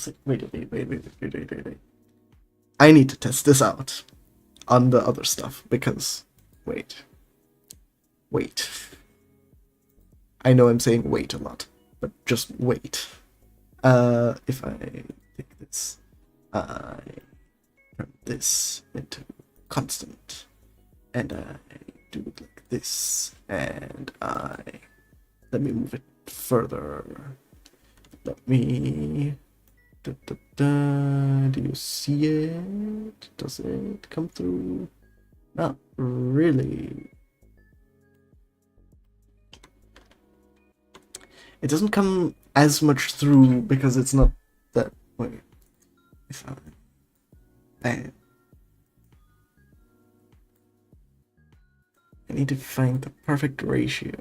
I need to test this out on the other stuff because. Wait. I know I'm saying wait a lot, but just wait. If I take this, I turn this into constant, and I do it like this, and let me move it further. Let me... Do you see it? Does it come through? Not really. It doesn't come as much through because it's not that way. If I... Bam. I need to find the perfect ratio.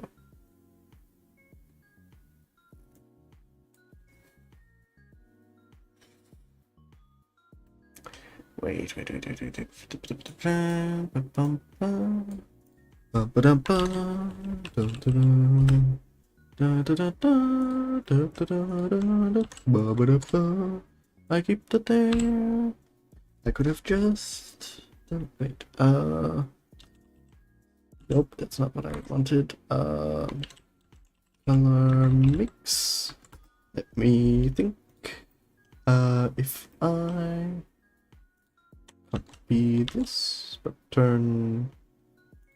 Wait. I keep the there. I could have just... Wait, nope, that's not what I wanted. Color mix. Let me think. If I copy this, but turn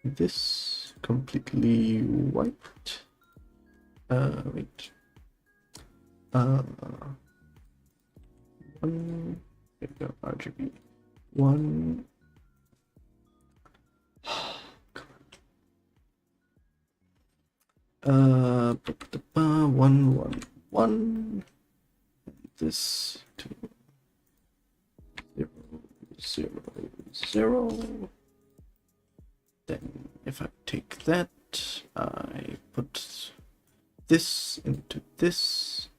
this completely white. Wait. One. There we go. RGB. One. One. This 2 0 0 0. Then if I take that, I put this into this.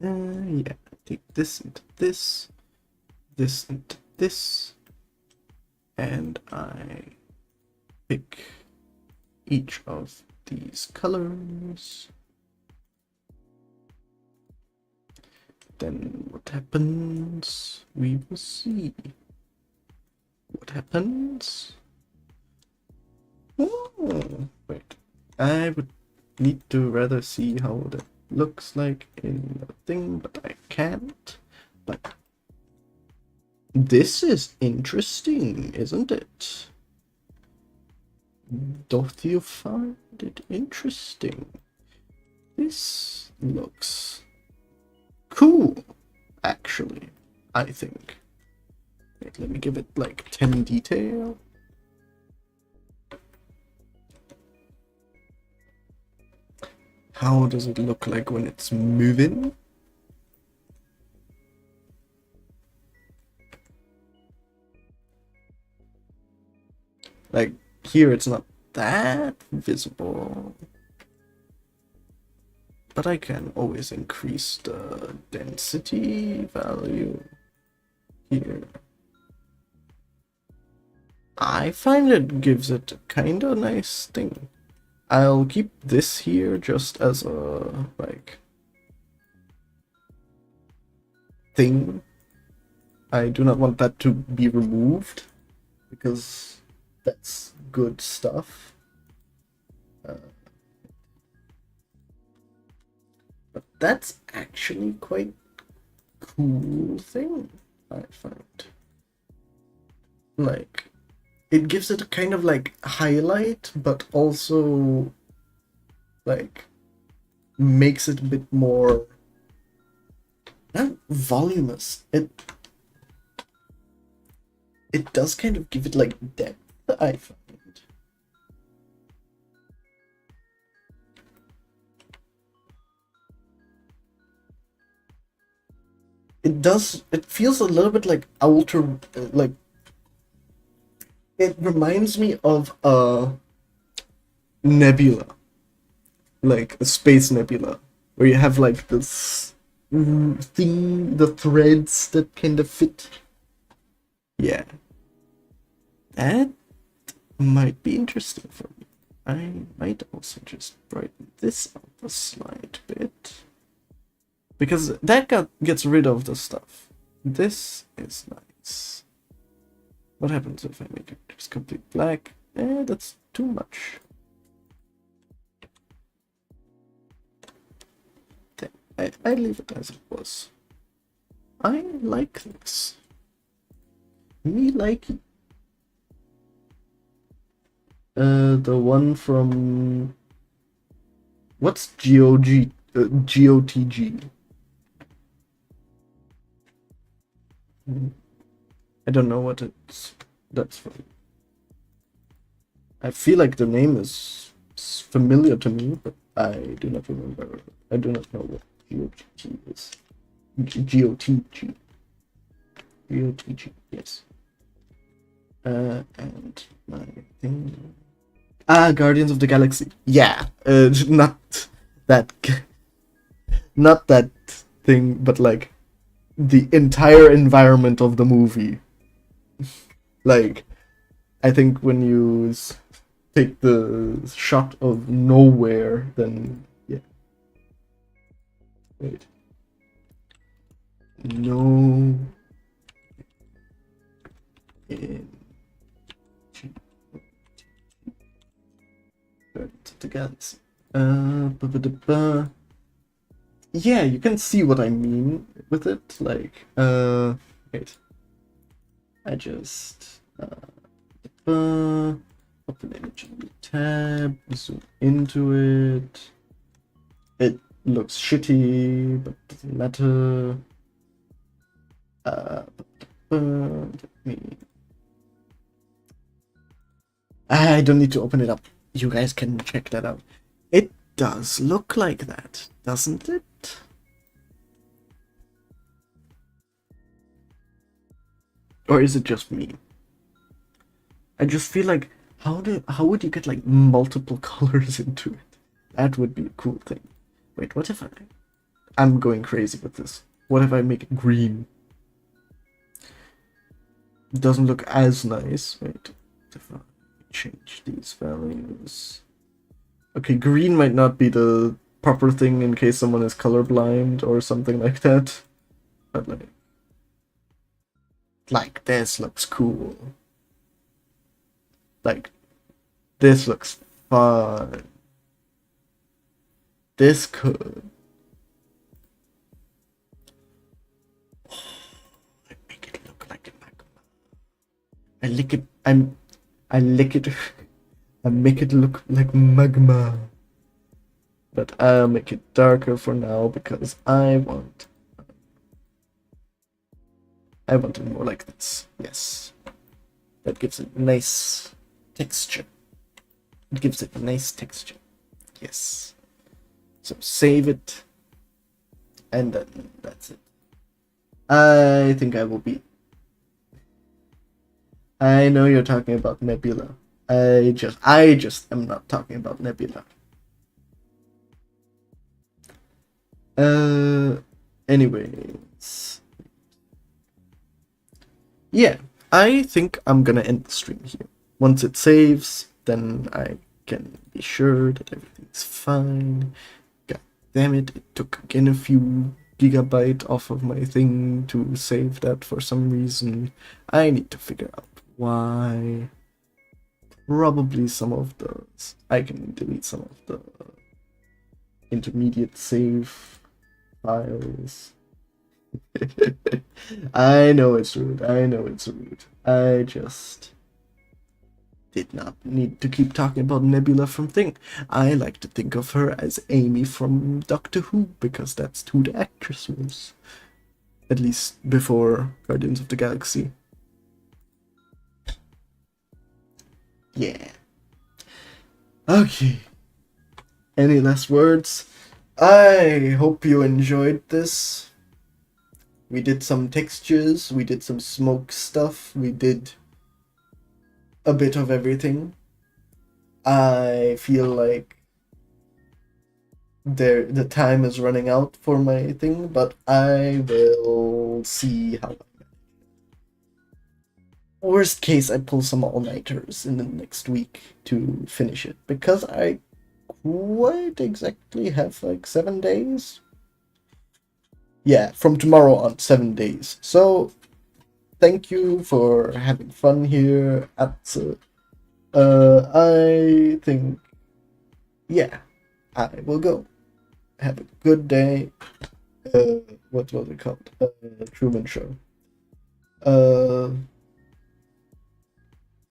Yeah, take this into this into this, and I pick each of these colors. Then what happens? We will see. What happens? Oh, wait. I would need to rather see how that looks like in the thing, but I can't. But this is interesting, isn't it? Doth you find it interesting? This looks cool, actually, I think. Wait, let me give it like 10 detail. How does it look like when it's moving? Like, here it's not that visible. But I can always increase the density value here. I find it gives it a kinda nice thing. I'll keep this here just as a, like, thing. I do not want that to be removed, because that's good stuff. But that's actually quite cool thing, I find. Like, it gives it a kind of like highlight, but also like makes it a bit more not voluminous. It does kind of give it like depth, I find. It feels a little bit like outer, like, it reminds me of a nebula, like a space nebula, where you have like this thing, the threads that kind of fit. Yeah, that might be interesting for me. I might also just brighten this up a slight bit, because that gets rid of the stuff. This is nice. What happens if I make it just complete black? That's too much. I leave it as it was. I like this. Me like it. The one from... What's GOG? GOTG? I don't know what that's from. I feel like the name is familiar to me, but I do not remember. I do not know what GOTG is. GOTG. GOTG, yes. And my thing... Guardians of the Galaxy. Yeah, not that thing, but like the entire environment of the movie. Like, I think when you take the shot of nowhere, then yeah. Wait. No. To the Galaxy. Yeah, you can see what I mean with it. Like, wait. I just open image in the tab, zoom into it. It looks shitty, but doesn't matter. I don't need to open it up. You guys can check that out. It does look like that, doesn't it? Or is it just me? I just feel like how would you get like multiple colors into it? That would be a cool thing. Wait, what if I'm going crazy with this. What if I make it green? It doesn't look as nice. Wait, if I change these values. Okay, green might not be the proper thing in case someone is colorblind or something like that. But like this looks cool. Like, this looks fun. This could. I make it look like a magma. I lick it. I lick it. I make it look like magma. But I'll make it darker for now because I want it more like this. Yes. That gives it nice texture. It gives it a nice texture. Yes. So save it. And then that's it. I think I will be... I know you're talking about Nebula. I just am not talking about Nebula. Anyways. Yeah, I think I'm gonna end the stream here. Once it saves, then I can be sure that everything's fine. God damn it, it took again a few gigabytes off of my thing to save that for some reason. I need to figure out why. Probably some of those. I can delete some of the intermediate save files. I know it's rude. I just did not need to keep talking about Nebula from Thing. I like to think of her as Amy from Doctor Who because that's who the actress was. At least before Guardians of the Galaxy. Yeah. Okay. Any last words? I hope you enjoyed this. We did some textures, we did some smoke stuff, we did a bit of everything. I feel like the time is running out for my thing, but I will see how. Worst case, I pull some all-nighters in the next week to finish it, because I quite exactly have like 7 days. Yeah, from tomorrow on, 7 days. So, thank you for having fun here at, I think, yeah, I will go. Have a good day. What was it called? Truman Show.